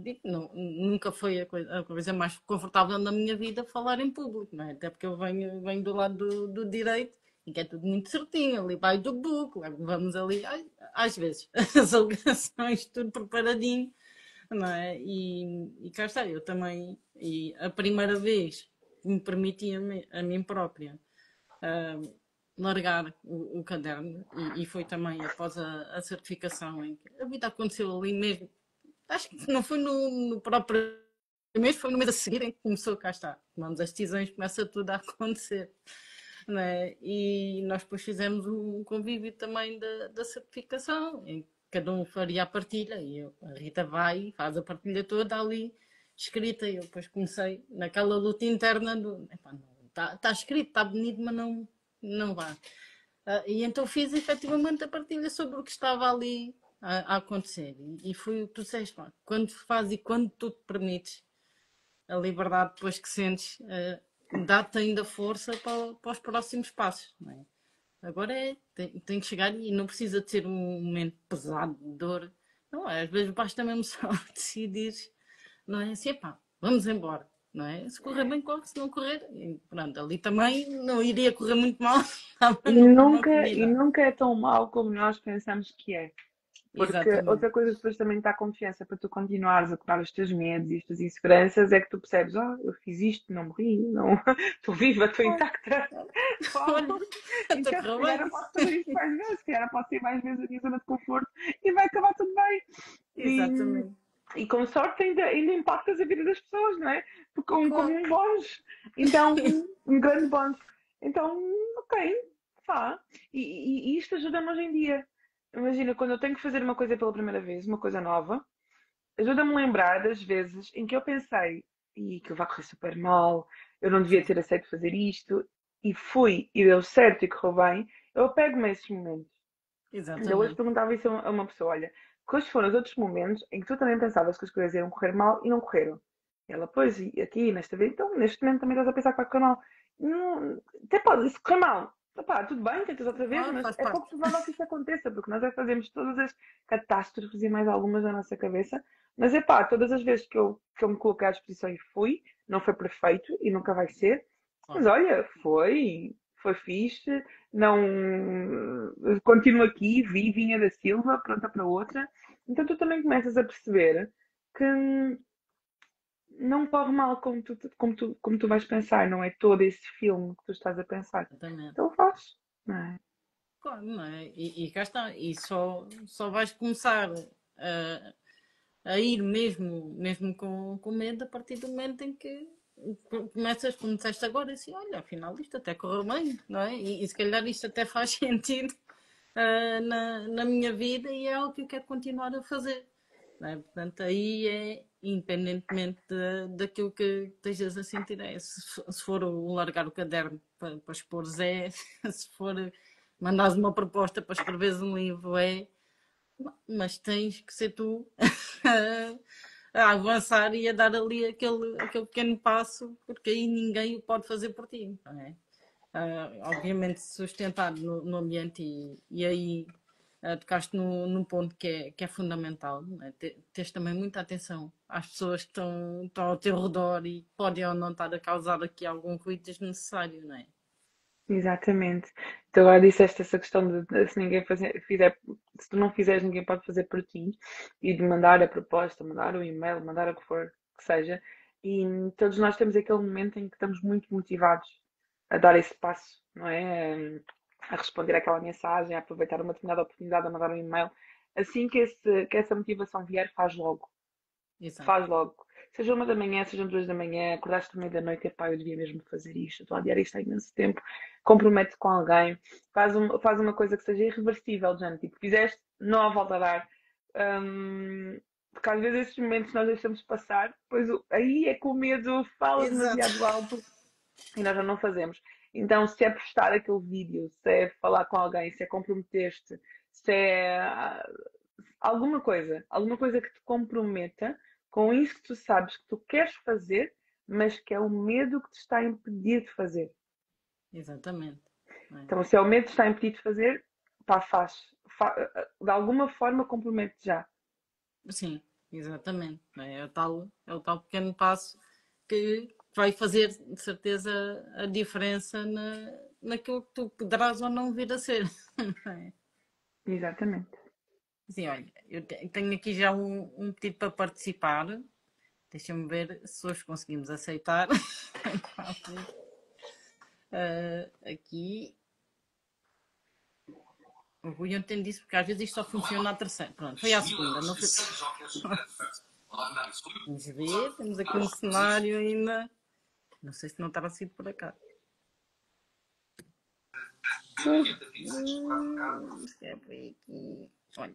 A: digo, não, nunca foi a coisa mais confortável na minha vida falar em público, não é? Até porque eu venho do lado do direito e que é tudo muito certinho, ali vai do book, vamos ali, às vezes, as alegações, tudo preparadinho, não é? E cá está, eu também, e a primeira vez que me permiti a mim própria largar o caderno, e foi também após a certificação em que a vida aconteceu ali mesmo. Acho que não foi no próprio mesmo foi no mês a seguir em que começou, cá está, tomamos as decisões, começa tudo a acontecer, não é? E nós depois fizemos um convívio também da certificação, em que cada um faria a partilha, e a Rita vai, faz a partilha toda ali, escrita, e eu depois comecei naquela luta interna do, está escrito, está bonito, mas não vai. E então fiz efetivamente a partilha sobre o que estava ali a acontecer. E foi o que tu disseste, pá, quando fazes e quando tu te permites, a liberdade depois que sentes dá-te ainda força para os próximos passos. Não é? Agora tem que chegar e não precisa de ser um momento pesado de dor. Não, às vezes basta mesmo só decidir, não é assim, pá, vamos embora. Não é? Se correr bem, corre, se não correr, pronto, ali também não iria correr muito mal, estava numa
B: E
A: corrida.
B: nunca é tão mau como nós pensamos que é. Porque
A: Exatamente.
B: outra coisa que depois também dá confiança para tu continuares a curar os teus medos e as tuas inseguranças é que tu percebes, eu fiz isto, não morri, não, estou viva, estou intacta.
A: Olha,
B: Uau!
A: está a
B: Então, se
A: correr
B: calhar
A: bem.
B: eu posso fazer isto mais vezes, se calhar eu posso ir mais vezes a minha zona de conforto e vai acabar tudo bem. E,
A: Exatamente.
B: e com sorte ainda impactas a vida das pessoas, não é? Porque como
A: Claro.
B: um bónus. Então, um grande bónus. Então, ok, vá. E isto ajuda-me hoje em dia. Imagina, quando eu tenho que fazer uma coisa pela primeira vez, uma coisa nova, ajuda-me a lembrar das vezes em que eu pensei e que vai correr super mal, eu não devia
A: Sim,
B: ter aceito fazer isto, e fui, e deu certo e correu bem, eu pego-me a esses momentos. Ainda hoje
A: exatamente.
B: perguntava isso a uma pessoa: olha, quais foram os outros momentos em que tu também pensavas que as coisas iam correr mal e não correram? Ela, pois, e aqui, nesta vez, então, neste momento também estás a pensar que vai correr mal. Não, até pode, se correr mal, opá, tudo bem, tentas outra vez,
A: Claro,
B: mas
A: faz
B: é pouco
A: parte.
B: provável que isso aconteça, porque nós já fazemos todas as catástrofes e mais algumas na nossa cabeça. Mas é pá, todas as vezes que eu me coloquei à disposição e fui, não foi perfeito e nunca vai ser, mas
A: Claro,
B: olha, foi fixe, não continuo aqui, Vinha da Silva, pronta para outra. Então tu também começas a perceber que não corre mal como tu vais pensar, não é todo esse filme que tu estás a pensar.
A: exatamente.
B: Então faz, não é?
A: Claro, não é? E cá está. E só vais começar a, a ir mesmo com medo a partir do momento em que começas, como disseste agora, assim, olha, afinal isto até correu bem, não é? E se calhar isto até faz sentido na minha vida e é algo que eu quero continuar a fazer. Não é? Portanto, aí é independentemente daquilo que estejas a sentir. Se for o largar o caderno para expor é, se for mandares uma proposta para escreveres um livro é, mas tens que ser tu a avançar e a dar ali aquele pequeno passo, porque aí ninguém o pode fazer por ti, não é? Obviamente sustentado no ambiente e aí tocaste num ponto que é fundamental, não é? Teres também muita atenção às pessoas que estão ao teu redor e podem ou não estar a causar aqui algum ruído desnecessário, não é?
B: Exatamente. Tu agora disseste essa questão de se ninguém fizer, se tu não fizeres, ninguém pode fazer por ti, e de mandar a proposta, mandar o e-mail, mandar o que for que seja. E todos nós temos aquele momento em que estamos muito motivados a dar esse passo, não é? A responder àquela mensagem, a aproveitar uma determinada oportunidade, a mandar um e-mail. Assim que essa motivação vier, faz logo.
A: Exato.
B: Faz logo. Seja 1 da manhã, sejam 2 da manhã, acordaste no meio da noite e pá, eu devia mesmo fazer isto, estou a adiar isto há imenso tempo, compromete com alguém, faz uma coisa que seja irreversível, já, tipo, fizeste, não há volta a dar. Porque às vezes esses momentos nós deixamos passar, pois aí é que o medo fala
A: Exato.
B: demasiado alto e nós já não fazemos. Então, se é postar aquele vídeo, se é falar com alguém, se é comprometer-te, se é alguma coisa que te comprometa com isso que tu sabes que tu queres fazer, mas que é o medo que te está a impedir de fazer.
A: Exatamente. Não é?
B: Então, se é o medo que te está a impedir de fazer, pá, faz. De alguma forma, compromete já.
A: Sim, exatamente. Não é? É o tal pequeno passo que vai fazer de certeza a diferença naquilo que tu poderás ou não vir a ser. Não é?
B: Exatamente.
A: Assim, olha, eu tenho aqui já um pedido para participar. Deixa-me ver se hoje conseguimos aceitar. Aqui. O Rui ontem disse porque às vezes isto só funciona à terceira. Pronto, foi à segunda, não foi. Vamos ver, temos aqui um cenário ainda. Não sei se não terá sido por acaso. Se é por aqui. Olha,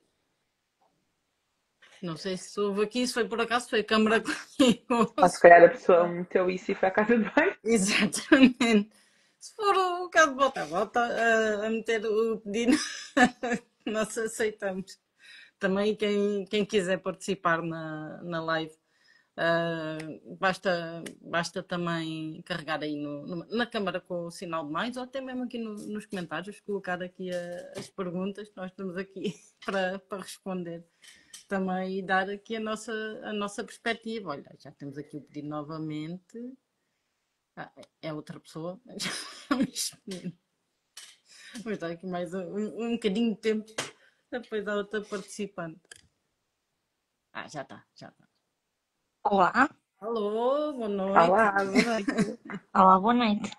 A: não sei se houve aqui, se foi por acaso, foi a câmara que ligou.
B: Ou se calhar a pessoa meteu isso e foi à casa de banho.
A: Exatamente. Se for o caso de volta a meter o pedido, nós aceitamos. Também quem quiser participar na live, basta também carregar aí na câmara com o sinal de mais, ou até mesmo aqui nos comentários, colocar aqui as perguntas que nós estamos aqui para responder também e dar aqui a nossa perspectiva. Olha, já temos aqui o pedido novamente. É outra pessoa. Vamos dar aqui mais um bocadinho de tempo depois da outra participante. Já está, já está.
C: Olá,
A: Alô, boa noite.
B: Olá, boa noite.
C: olá, boa noite.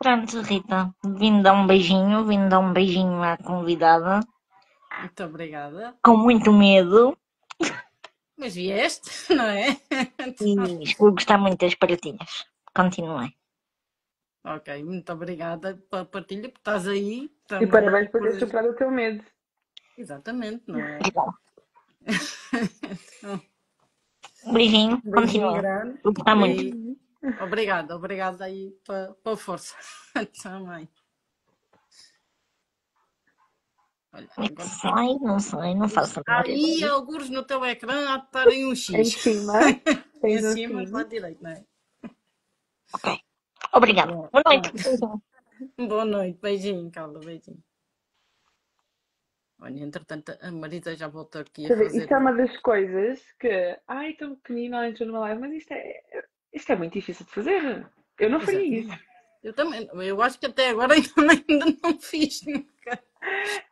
C: Pronto, Rita, vim dar um beijinho à convidada,
A: Muito obrigada.
C: com muito medo,
A: Mas vieste, não é?
C: e espero gostar muito das partilhas. Continuem.
A: Ok, muito obrigada pela partilha, porque estás aí
B: E
A: também.
B: parabéns por teres superado o teu medo.
A: Exatamente, não é?
C: Beijinho,
A: Beijinho
C: continuem.
A: grande.
C: Espero gostar muito.
A: E obrigada aí pela força também. Olha, agora...
C: Não sei, não faço a menor
A: Aí,
C: ideia.
A: alguns no teu ecrã, há de estar em um
B: Em
A: X.
B: cima,
A: Em
B: tens um
A: cima, do
B: fim.
A: lado direito, não é?
C: Ok, obrigada.
A: Bom,
C: Boa noite. Beijinho.
A: boa noite, beijinho, Carla, beijinho. Olha, entretanto, a Marisa já voltou aqui a
B: Quer dizer,
A: fazer.
B: isto é uma das coisas que, ai, tão pequenino, ela entrou numa live, mas isto é muito difícil de fazer. Eu não faria isso.
A: Exatamente. Eu também, eu acho que até agora ainda não fiz nunca.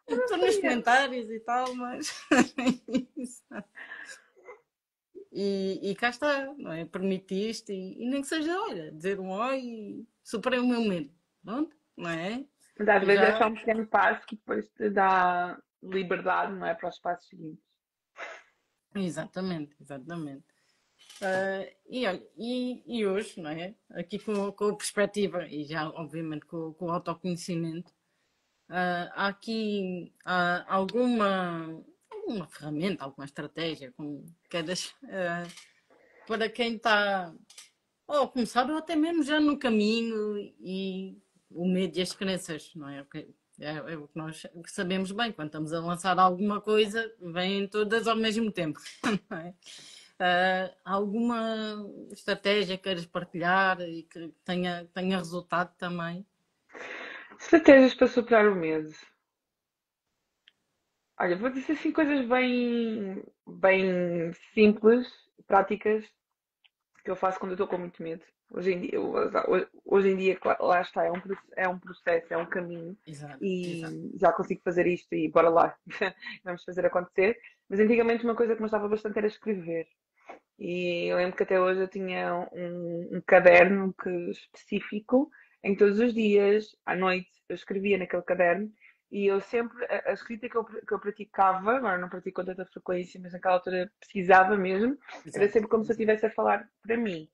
B: Eu não
A: Estou nos
B: faria.
A: comentários e tal, mas. E cá está, não é? Permitiste e nem que seja, olha, dizer um oi e superei o meu medo. Pronto, não é?
B: Mas às
A: E
B: vezes é
A: já.
B: só um pequeno passo que depois te dá liberdade, não é? Para os passos seguintes.
A: Exatamente, exatamente. E olha, e hoje, não é? Aqui com a perspectiva e já, obviamente, com o autoconhecimento, há aqui alguma ferramenta, alguma estratégia, como queiras, para quem está ou a começar ou até mesmo já no caminho e o medo e as crenças, não é? É o que nós sabemos bem, quando estamos a lançar alguma coisa, vêm todas ao mesmo tempo, não é? Alguma estratégia queiras partilhar e que tenha resultado também?
B: Estratégias para superar o medo. Olha, vou dizer assim coisas bem simples, práticas, que eu faço quando eu estou com muito medo. Hoje em dia, lá está, é um processo, é um caminho
A: Exato, exato.
B: e já consigo fazer isto e bora lá, vamos fazer acontecer. Mas antigamente uma coisa que me estava bastante era escrever. E eu lembro que até hoje eu tinha um caderno específico em que todos os dias, à noite, eu escrevia naquele caderno e eu sempre, a escrita que eu praticava, agora não pratico com tanta frequência, mas naquela altura precisava mesmo, era
A: Exato,
B: sempre como se eu
A: exato.
B: estivesse a falar para mim.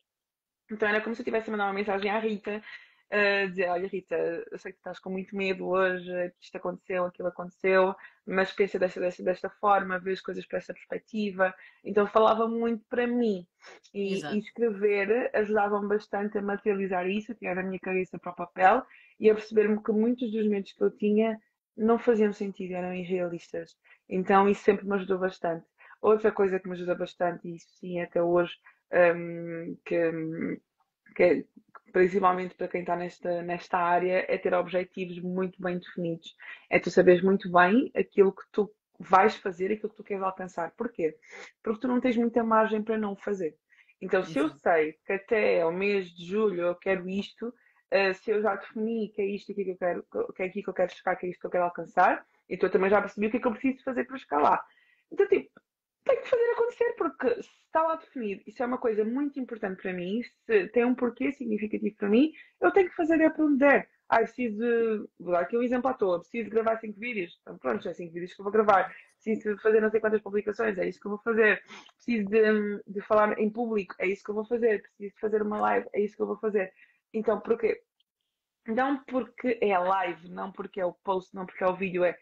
B: Então era como se eu estivesse a mandar uma mensagem à Rita, a dizer, olha Rita, eu sei que estás com muito medo hoje, isto aconteceu, aquilo aconteceu, mas pensa desta forma, vê as coisas por esta perspectiva. Então falava muito para mim e
A: Exato.
B: escrever ajudava-me bastante a materializar isso, a tirar a minha cabeça para o papel e a perceber-me que muitos dos medos que eu tinha não faziam sentido, eram irrealistas. Então isso sempre me ajudou bastante. Outra coisa que me ajuda bastante, e isso sim até hoje, que principalmente para quem está nesta área, é ter objetivos muito bem definidos. É tu saberes muito bem aquilo que tu vais fazer, aquilo que tu queres alcançar. Porquê? Porque tu não tens muita margem para não fazer. Então, se eu
A: Exato.
B: sei que até ao mês de julho eu quero isto, se eu já defini que é isto aqui que eu quero, que é aqui que eu quero chegar, que é isto que eu quero alcançar, então eu também já percebi o que é que eu preciso fazer para chegar lá. Então, tipo, tem que fazer acontecer, porque se está lá definido, isso é uma coisa muito importante para mim, se tem um porquê significativo para mim, eu tenho que fazer é para onde der. preciso de, vou dar aqui um exemplo à toa, preciso de gravar 5 vídeos. Então, pronto, é 5 vídeos que eu vou gravar. Preciso de fazer não sei quantas publicações, é isso que eu vou fazer. Preciso de falar em público, é isso que eu vou fazer. Preciso de fazer uma live, é isso que eu vou fazer. Então, porquê? Não porque é a live, não porque é o post, não porque é o vídeo, é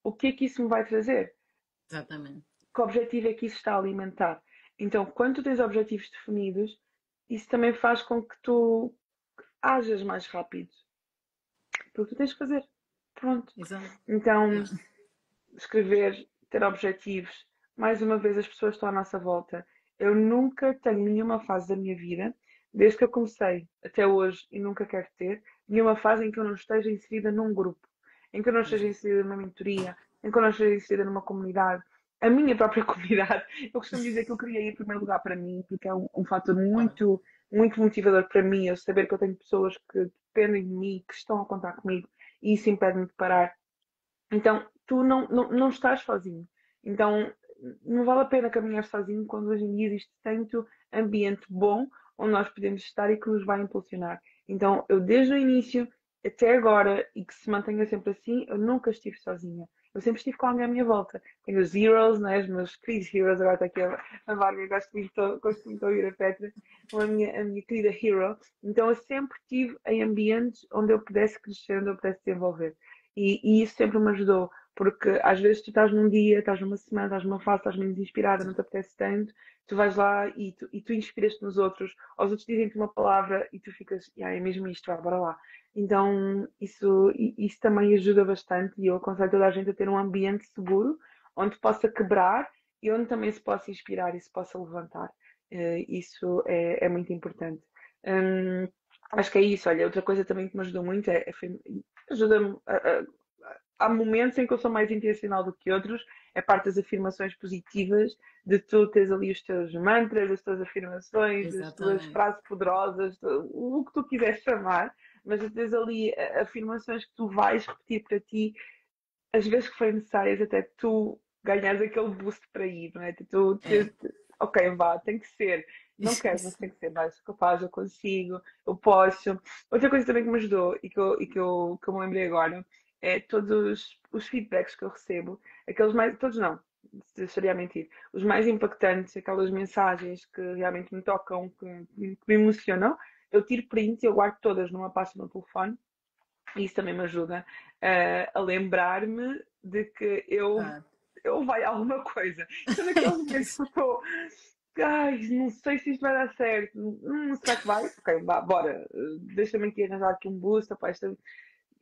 B: o que é que isso me vai trazer?
A: Exatamente.
B: Que objetivo é que isso está a alimentar? Então, quando tu tens objetivos definidos, isso também faz com que tu hajas mais rápido. Porque tu tens que fazer. Pronto.
A: Exato.
B: Então,
A: Yeah.
B: escrever, ter objetivos. Mais uma vez, as pessoas estão à nossa volta. Eu nunca tenho nenhuma fase da minha vida, desde que eu comecei até hoje, e nunca quero ter, nenhuma fase em que eu não esteja inserida num grupo, em que eu não esteja
A: Exato.
B: inserida numa mentoria, em que eu não esteja inserida numa comunidade. A minha própria comunidade, eu costumo dizer que eu criei em primeiro lugar para mim, porque é um fator
A: Claro.
B: muito, muito motivador para mim, eu saber que eu tenho pessoas que dependem de mim, que estão a contar comigo, e isso impede-me de parar. Então, tu não estás sozinho. Então, não vale a pena caminhar sozinho quando hoje em dia existe tanto ambiente bom onde nós podemos estar e que nos vai impulsionar. Então, eu desde o início até agora, e que se mantenha sempre assim, eu nunca estive sozinha. Eu sempre estive com alguém à minha volta. Tenho os heroes, né, os meus queridos heroes, agora está aqui a Bárbara, gosto muito de ouvir a Petra, a minha querida hero. Então, eu sempre estive em ambientes onde eu pudesse crescer, onde eu pudesse desenvolver. E isso sempre me ajudou, porque às vezes tu estás num dia, estás numa semana, estás numa fase, estás menos inspirada, não te apetece tanto, tu vais lá e tu inspiras-te nos outros, os outros dizem-te uma palavra e tu ficas, é mesmo isto, vá, bora lá. Então isso também ajuda bastante e eu aconselho toda a gente a ter um ambiente seguro, onde possa quebrar e onde também se possa inspirar e se possa levantar. Isso é muito importante. Hum, Acho que é isso. Olha, outra coisa também que me ajudou muito ajuda-me há momentos em que eu sou mais intencional do que outros, é parte das afirmações positivas, de tu teres ali os teus mantras, as tuas afirmações, as tuas
A: Exatamente.
B: frases poderosas, o que tu quiseres chamar, mas de teres ali afirmações que tu vais repetir para ti, às vezes que forem necessárias, até tu ganhares aquele boost para ir, não é? Tu
A: É.
B: ok, vá, tem que ser. Não
A: Isso,
B: quero, mas
A: isso.
B: tem que ser. Vai, sou capaz, eu consigo, eu posso. Outra coisa também que me ajudou e que eu me lembrei agora é todos os feedbacks que eu recebo, aqueles mais, todos não, seria a mentir, os mais impactantes, aquelas mensagens que realmente me tocam, que me emocionam, eu tiro print e eu guardo todas numa pasta no telefone e isso também me ajuda a lembrar-me de que
A: Ah,
B: eu vai alguma coisa. Então, naqueles momentos que eu estou, ai, não sei se isto vai dar certo, será que vai? Ok, vá, bora, deixa-me aqui arranjar aqui um boost, opa,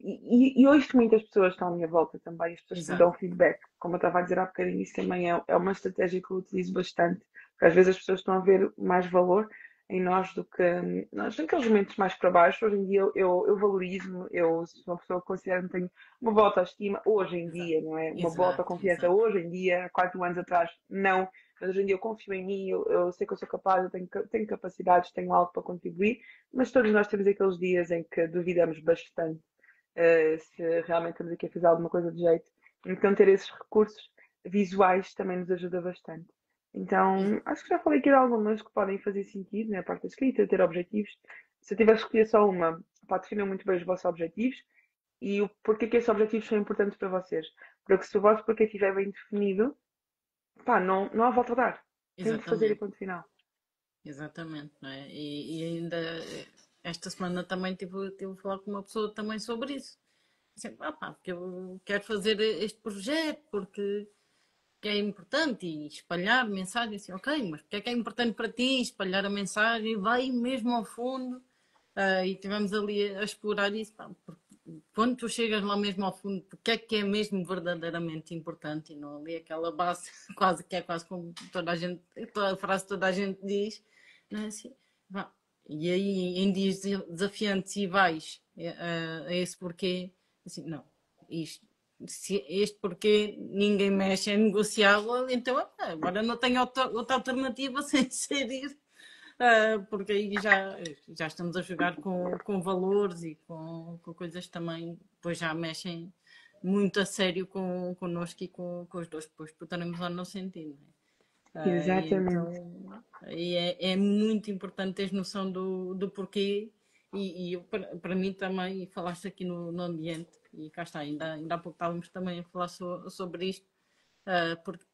B: e hoje muitas pessoas estão à minha volta também, as pessoas que me
A: exato.
B: dão feedback. Como eu estava a dizer há bocadinho, isso também é uma estratégia que eu utilizo bastante, porque às vezes as pessoas estão a ver mais valor em nós do que nós, naqueles momentos mais para baixo. Hoje em dia eu valorizo-me, eu sou uma pessoa que considero que tenho uma boa autoestima, hoje em
A: Exato.
B: dia, não é? Uma boa
A: Exato.
B: autoconfiança,
A: Exato.
B: hoje em dia, há 4 anos atrás, não. Mas hoje em dia eu confio em mim, eu sei que eu sou capaz, eu tenho capacidades, tenho algo para contribuir, mas todos nós temos aqueles dias em que duvidamos bastante se realmente estamos aqui a fazer alguma coisa de jeito. Então, ter esses recursos visuais também nos ajuda bastante.
A: Ex-
B: Então, acho que já falei aqui de algumas que podem fazer sentido, né? A parte da escrita, ter objetivos. Se eu tivesse que escolher só uma, pá, definam muito bem os vossos objetivos e o porquê que esses objetivos são importantes para vocês. Porque se o vosso porquê estiver bem definido, pá, não há volta a dar. Tem que fazer e
A: Exatamente.
B: ponto final.
A: Exatamente, não é? E ainda esta semana também tive a falar com uma pessoa também sobre isso. Assim, pá, porque eu quero fazer este projeto porque que é importante e espalhar mensagem, assim, ok, mas porque é que é importante para ti espalhar a mensagem? Vai mesmo ao fundo. E tivemos ali a explorar isso, pá, porque quando tu chegas lá mesmo ao fundo, porque é mesmo verdadeiramente importante e não ali aquela base, quase que é quase como toda a gente, toda a frase que toda a gente diz, não é assim, pá, e aí em dias desafiantes e vais a esse porquê, assim, não, isto, se este porquê ninguém mexe, é negociável, então agora não tenho outra alternativa sem ser isso. Porque aí já estamos a jogar com valores e com coisas que também depois já mexem muito a sério connosco e com os dois, depois estaremos lá no sentido. Né? E
B: Exatamente.
A: então aí é muito importante ter noção do porquê para mim também, falaste aqui no ambiente, e cá está, ainda há pouco estávamos também a falar sobre isto, porque,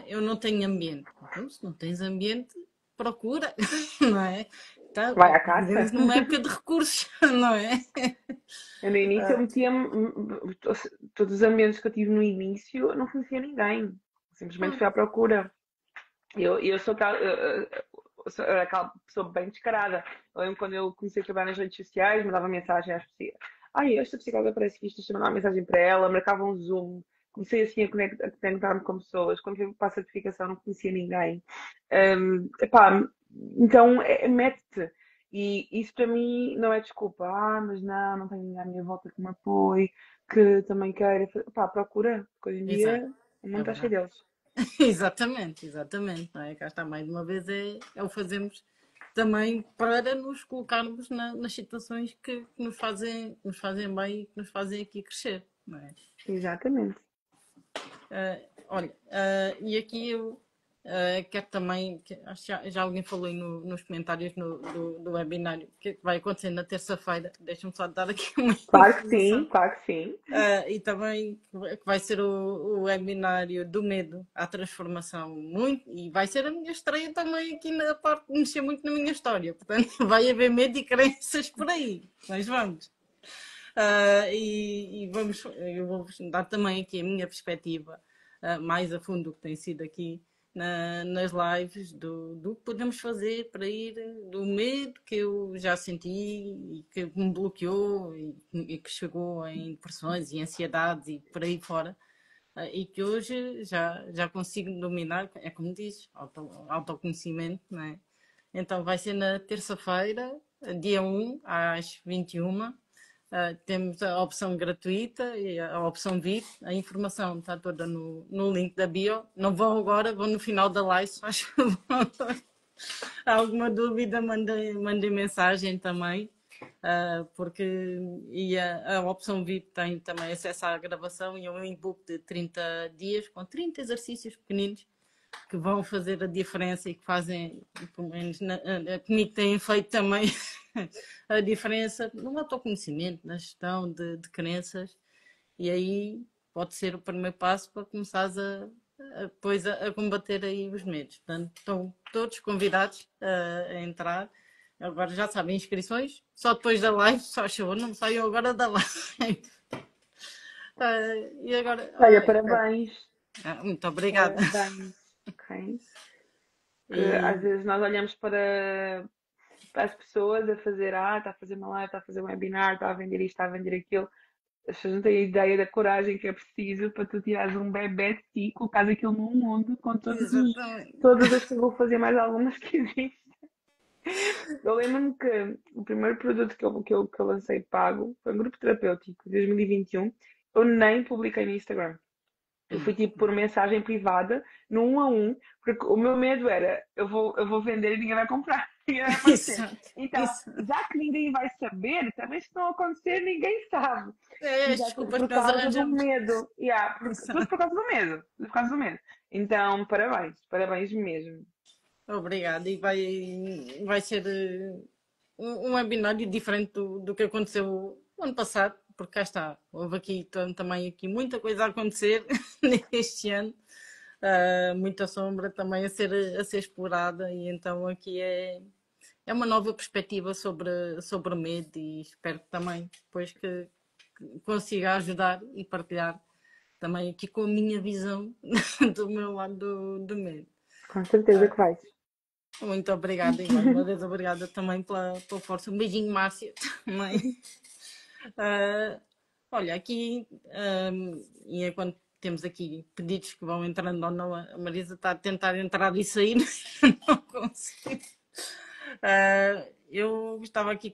A: eu não tenho ambiente. Então, se não tens ambiente, procura, não é? Tá,
B: Vai à
A: vivemos
B: caça.
A: numa época de recursos, não é?
B: Eu, no início eu
A: Ah,
B: metia-me. Todos os ambientes que eu tive no início, eu não conhecia ninguém. Simplesmente
A: ah,
B: fui à procura. Eu sou aquela pessoa bem descarada. Eu lembro quando eu comecei a trabalhar nas redes sociais, mandava mensagem às pessoas. Ai, esta psicóloga parece fixe, deixa eu mandar uma mensagem para ela, marcava um Zoom. Comecei assim a conectar-me com pessoas. Quando fui para a certificação, não conhecia ninguém. Epá, então, mete-te. E isso para mim não é desculpa. Mas não tenho ninguém à minha volta que me apoie, que também queira. Pá, procura, porque hoje em
A: exato,
B: dia o mundo
A: é
B: está cheio
A: verdade.
B: deles.
A: Exatamente, não é? Cá está mais uma vez, é o fazermos também para nos colocarmos nas situações que nos fazem bem e que nos fazem aqui crescer, não é?
B: Exatamente.
A: Olha, e aqui eu quero também, acho que já alguém falou aí nos comentários do webinário, que vai acontecer na terça-feira, deixa-me só dar aqui uma
B: Claro que sim,
A: informação.
B: claro que sim.
A: E também que vai ser o webinário do medo à transformação, muito, e vai ser a minha estreia também aqui na parte de mexer muito na minha história, portanto vai haver medo e crenças por aí, mas vamos. Eu vou dar também aqui a minha perspectiva mais a fundo do que tem sido aqui nas lives do que podemos fazer para ir do medo que eu já senti e que me bloqueou e que chegou em depressões e ansiedades e por aí fora. E que hoje já consigo dominar, é como dizes, autoconhecimento, não é? Então vai ser na terça-feira, dia 1, às 21h. Temos a opção gratuita e a opção VIP. A informação está toda no link da bio. Não vão agora, vão no final da live, se faz favor. Há alguma dúvida, mandem mensagem também. Porque a opção VIP tem também acesso à gravação e é um e-book de 30 dias com 30 exercícios pequeninos que vão fazer a diferença e que fazem, pelo menos comigo têm feito também a diferença no autoconhecimento, na gestão de crenças, e aí pode ser o primeiro passo para começares depois a combater aí os medos. Portanto, estão todos convidados a entrar. Agora já sabem, inscrições só depois da live, só achou, não saiam agora da live. E agora,
B: Olha, parabéns.
A: muito obrigada.
B: Parabéns. Ok? Que às
A: E,
B: vezes nós olhamos para as pessoas a fazer, está a fazer uma live, está a fazer um webinar, está a vender isto, está a vender aquilo. As pessoas não têm ideia da coragem que é preciso para tu tirares um bebê de ti, colocares aquilo no mundo com
A: exatamente.
B: todas as que eu vou fazer mais algumas que existem. Eu lembro-me que o primeiro produto que eu lancei pago foi um grupo terapêutico de 2021. Eu nem publiquei no Instagram. Eu fui tipo por mensagem privada, no 1 a 1, porque o meu medo era eu vou vender e ninguém vai comprar, ninguém vai aparecer.
A: Exato,
B: Então,
A: exato.
B: já que ninguém vai saber, também se não acontecer, ninguém sabe.
A: É as desculpas
B: Por
A: que nós
B: causa do
A: arranjamos.
B: medo. Yeah, tudo
A: Exato.
B: por causa do medo. Tudo por causa do medo. Então, parabéns, parabéns mesmo.
A: Obrigada. E vai ser um webinário diferente do que aconteceu no ano passado, porque cá está, houve aqui também aqui muita coisa a acontecer neste ano, muita sombra também a ser explorada, e então aqui é uma nova perspectiva sobre o medo, e espero que também depois que consiga ajudar e partilhar também aqui com a minha visão do meu lado do medo.
B: Com certeza que vais.
A: Muito obrigada e mais uma vez obrigada também pela força. Um beijinho, Márcia, também. Ah, olha, aqui, e enquanto temos aqui pedidos que vão entrando ou não, a Marisa está a tentar entrar e sair, não consigo. Eu estava aqui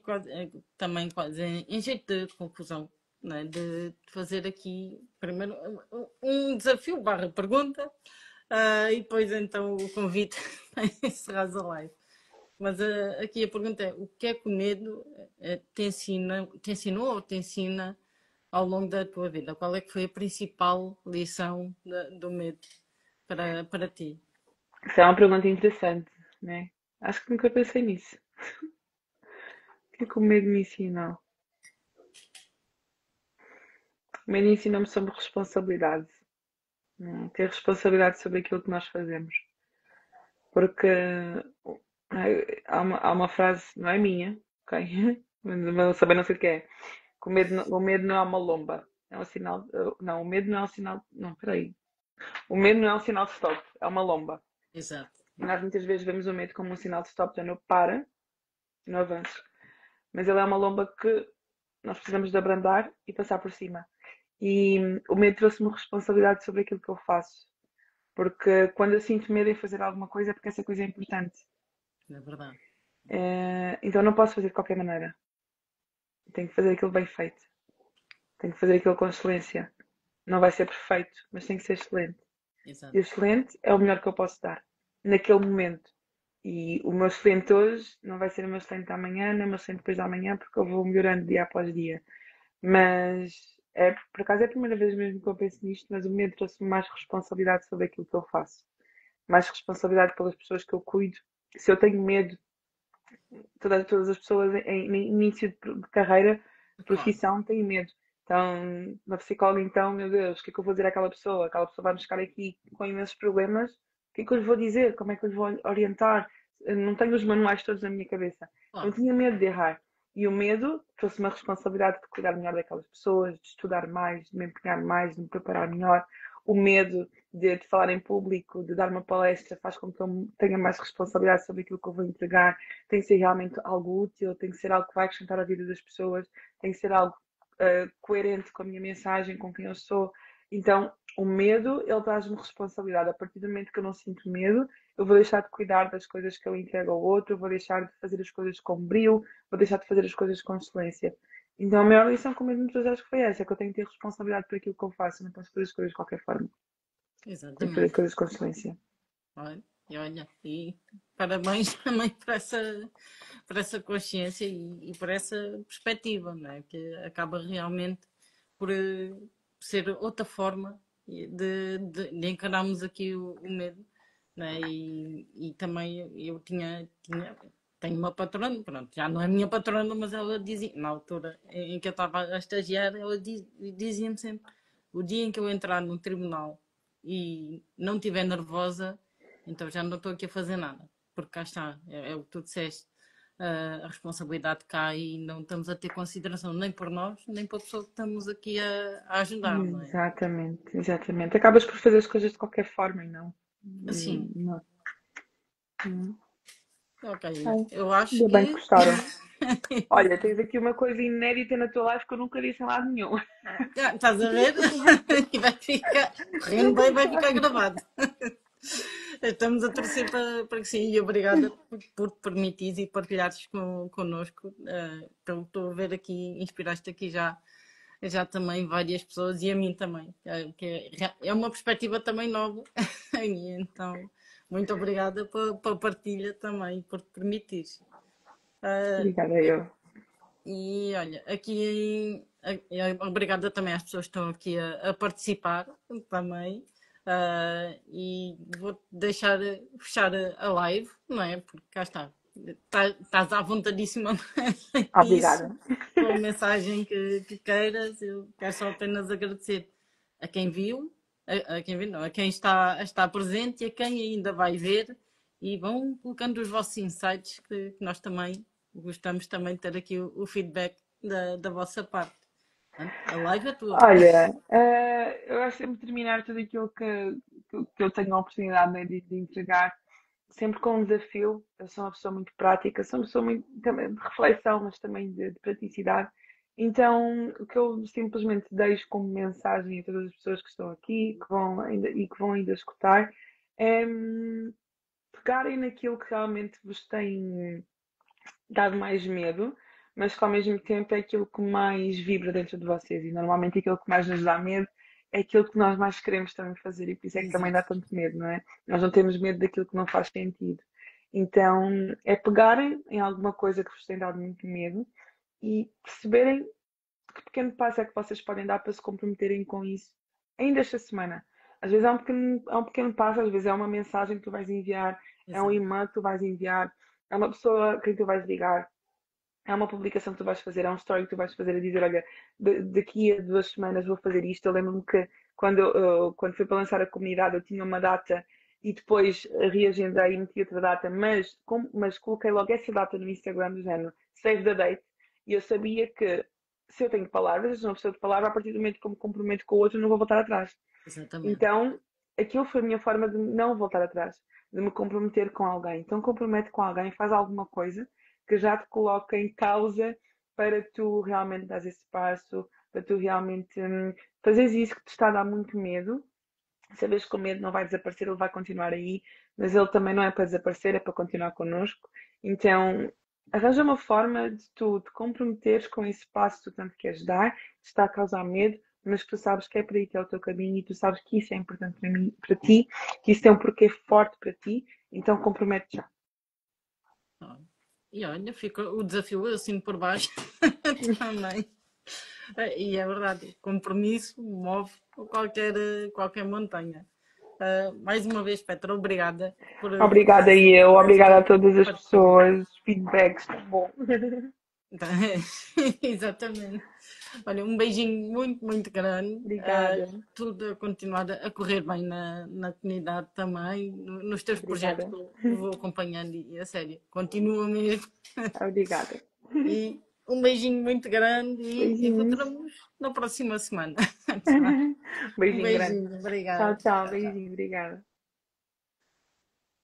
A: também quase em jeito de conclusão, né, de fazer aqui primeiro um desafio barra pergunta, e depois então o convite para encerrar a live. Mas aqui a pergunta é: o que é que o medo te ensinou ou te ensina ao longo da tua vida? Qual é que foi a principal lição do medo para ti?
B: Isso é uma pergunta interessante, né? Acho que nunca pensei nisso. O que é que o medo me ensinou? O medo ensinou-me sobre responsabilidade, né? Ter responsabilidade sobre aquilo que nós fazemos. Porque há uma frase, não é minha, ok? Mas eu também não sei o que é. Que o medo não é uma lomba. É um sinal. Não, o medo não é um sinal. Não, peraí. O medo não é um sinal de stop, é uma lomba.
A: Exato.
B: E nós muitas vezes vemos o medo como um sinal de stop, já não para, não avança. Mas ele é uma lomba que nós precisamos de abrandar e passar por cima. E o medo trouxe-me responsabilidade sobre aquilo que eu faço. Porque quando eu sinto medo em fazer alguma coisa é porque essa coisa é importante.
A: É verdade.
B: Então não posso fazer de qualquer maneira. Tenho que fazer aquilo bem feito. Tenho que fazer aquilo com excelência. Não vai ser perfeito, mas tem que ser excelente.
A: Exato.
B: E o excelente é o melhor que eu posso dar, naquele momento. E o meu excelente hoje não vai ser o meu excelente amanhã, nem o meu excelente depois de amanhã, porque eu vou melhorando dia após dia. Mas, por acaso é a primeira vez mesmo que eu penso nisto, mas o medo trouxe-me mais responsabilidade sobre aquilo que eu faço. Mais responsabilidade pelas pessoas que eu cuido. Se eu tenho medo, todas as pessoas em início de carreira, de
A: Claro.
B: profissão, têm medo. Então, uma psicóloga, então, meu Deus, o que é que eu vou dizer àquela pessoa? Aquela pessoa vai-me chegar aqui com imensos problemas. O que é que eu lhe vou dizer? Como é que eu lhe vou orientar? Eu não tenho os manuais todos na minha cabeça. Então,
A: Claro.
B: tinha medo de errar. E o medo trouxe uma responsabilidade de cuidar melhor daquelas pessoas, de estudar mais, de me empenhar mais, de me preparar melhor. O medo de falar em público, de dar uma palestra, faz com que eu tenha mais responsabilidade sobre aquilo que eu vou entregar. Tem que ser realmente algo útil, tem que ser algo que vai acrescentar a vida das pessoas, tem que ser algo coerente com a minha mensagem, com quem eu sou. Então, o medo, ele traz-me responsabilidade. A partir do momento que eu não sinto medo, eu vou deixar de cuidar das coisas que eu entrego ao outro, vou deixar de fazer as coisas com brio, vou deixar de fazer as coisas com excelência. Então, a maior lição que o medo me trouxe acho que foi essa, que eu tenho que ter responsabilidade por aquilo que eu faço, eu não posso fazer as coisas de qualquer forma. Tenho que fazer as
A: Exatamente.
B: coisas com excelência.
A: Olha, e parabéns também por essa consciência e por essa perspectiva, não é? Que acaba realmente por ser outra forma de encararmos aqui o medo, não é? E também eu tenho uma patrona, pronto, já não é minha patrona, mas ela dizia, na altura em que eu estava a estagiar, ela dizia-me sempre, o dia em que eu entrar no tribunal e não estiver nervosa, então já não estou aqui a fazer nada, porque cá está, é o que tu disseste, a responsabilidade cai e não estamos a ter consideração nem por nós, nem por a pessoa que estamos aqui a ajudar, não é?
B: Exatamente, exatamente. Acabas por fazer as coisas de qualquer forma e não.
A: Assim,
B: Não. Não.
A: ok,
B: Ai,
A: eu acho
B: ainda bem que
A: que.
B: gostaram. Olha, tens aqui uma coisa inédita na tua live que eu nunca disse em lado nenhum.
A: Estás a ver? E vai ficar, correndo bem, vai ficar gravado. Estamos a torcer para que sim, e obrigada por te permitires e partilhares connosco. Pelo que estou a ver aqui, inspiraste aqui já também várias pessoas e a mim também, que é uma perspectiva também nova. E então, muito obrigada pela partilha também, por te permitires. Ah,
B: Obrigada, eu.
A: e olha, aqui obrigada também às pessoas que estão aqui a participar também. E vou deixar fechar a live, não é? Porque cá está. Estás à vontadíssima isso,
B: Obrigada.
A: com a mensagem que queiras. Eu quero só apenas agradecer a quem viu, a quem viu, não, a quem está presente e a quem ainda vai ver. E vão colocando os vossos insights, que nós também gostamos também de ter aqui o feedback da vossa parte. Portanto, a live é tua.
B: Olha, eu acho que sempre terminar tudo aquilo que eu tenho a oportunidade, né, de entregar, sempre com um desafio. Eu sou uma pessoa muito prática, sou uma pessoa muito também de reflexão, mas também de praticidade. Então, o que eu simplesmente deixo como mensagem a todas as pessoas que estão aqui que vão ainda escutar é pegarem naquilo que realmente vos tem dado mais medo, mas que ao mesmo tempo é aquilo que mais vibra dentro de vocês. E normalmente aquilo que mais nos dá medo é aquilo que nós mais queremos também fazer, e por isso é que também dá
A: Exato.
B: tanto medo, não é? Nós não temos medo daquilo que não faz sentido. Então, é pegarem em alguma coisa que vos tem dado muito medo e perceberem que pequeno passo é que vocês podem dar para se comprometerem com isso ainda esta semana. Às vezes é um pequeno passo, às vezes é uma mensagem que tu vais enviar, é um
A: Exato.
B: e-mail que tu vais enviar, é uma pessoa a quem tu vais ligar, é uma publicação que tu vais fazer, é um story que tu vais fazer a dizer, olha, daqui a 2 semanas vou fazer isto. Eu lembro-me que quando fui para lançar a comunidade eu tinha uma data e depois reagendei e meti outra data, mas coloquei logo essa data no Instagram do género, save the date, e eu sabia que se eu tenho palavras, eu sou uma pessoa de palavra, a partir do momento que eu me comprometo com o outro, eu não vou voltar atrás.
A: Exatamente.
B: Então, aquilo foi a minha forma de não voltar atrás, de me comprometer com alguém. Então, compromete com alguém, faz alguma coisa que já te coloca em causa para tu realmente dar esse passo, para tu realmente fazeres isso que te está a dar muito medo. Sabes que o medo não vai desaparecer, ele vai continuar aí, mas ele também não é para desaparecer, é para continuar connosco. Então, arranja uma forma de tu te comprometeres com esse passo que tu tanto queres dar, te está a causar medo, mas que tu sabes que é para aí que é o teu caminho e tu sabes que isso é importante para mim, para ti, que isso tem um porquê forte para ti, então compromete já.
A: E olha, fica o desafio assim por baixo também. E é verdade, o compromisso move qualquer montanha. Mais uma vez, Petra, obrigada por
B: Obrigada
A: teres
B: e eu,
A: aceitado
B: obrigada a
A: este
B: todas as
A: partilho.
B: pessoas, feedbacks, tão bom.
A: Exatamente. Olha, um beijinho muito, muito grande.
B: Obrigada,
A: Tudo a continuar a correr bem na comunidade também, nos teus projetos
B: obrigada,
A: que eu vou acompanhando e a sério, continua mesmo.
B: obrigada.
A: E um beijinho muito grande e
B: Beijinhos.
A: encontramos na próxima semana. Tá? Um
B: Beijinho grande.
A: beijinho,
B: Tchau,
A: obrigada.
B: tchau,
A: Tchau, tchau.
B: beijinho, obrigada.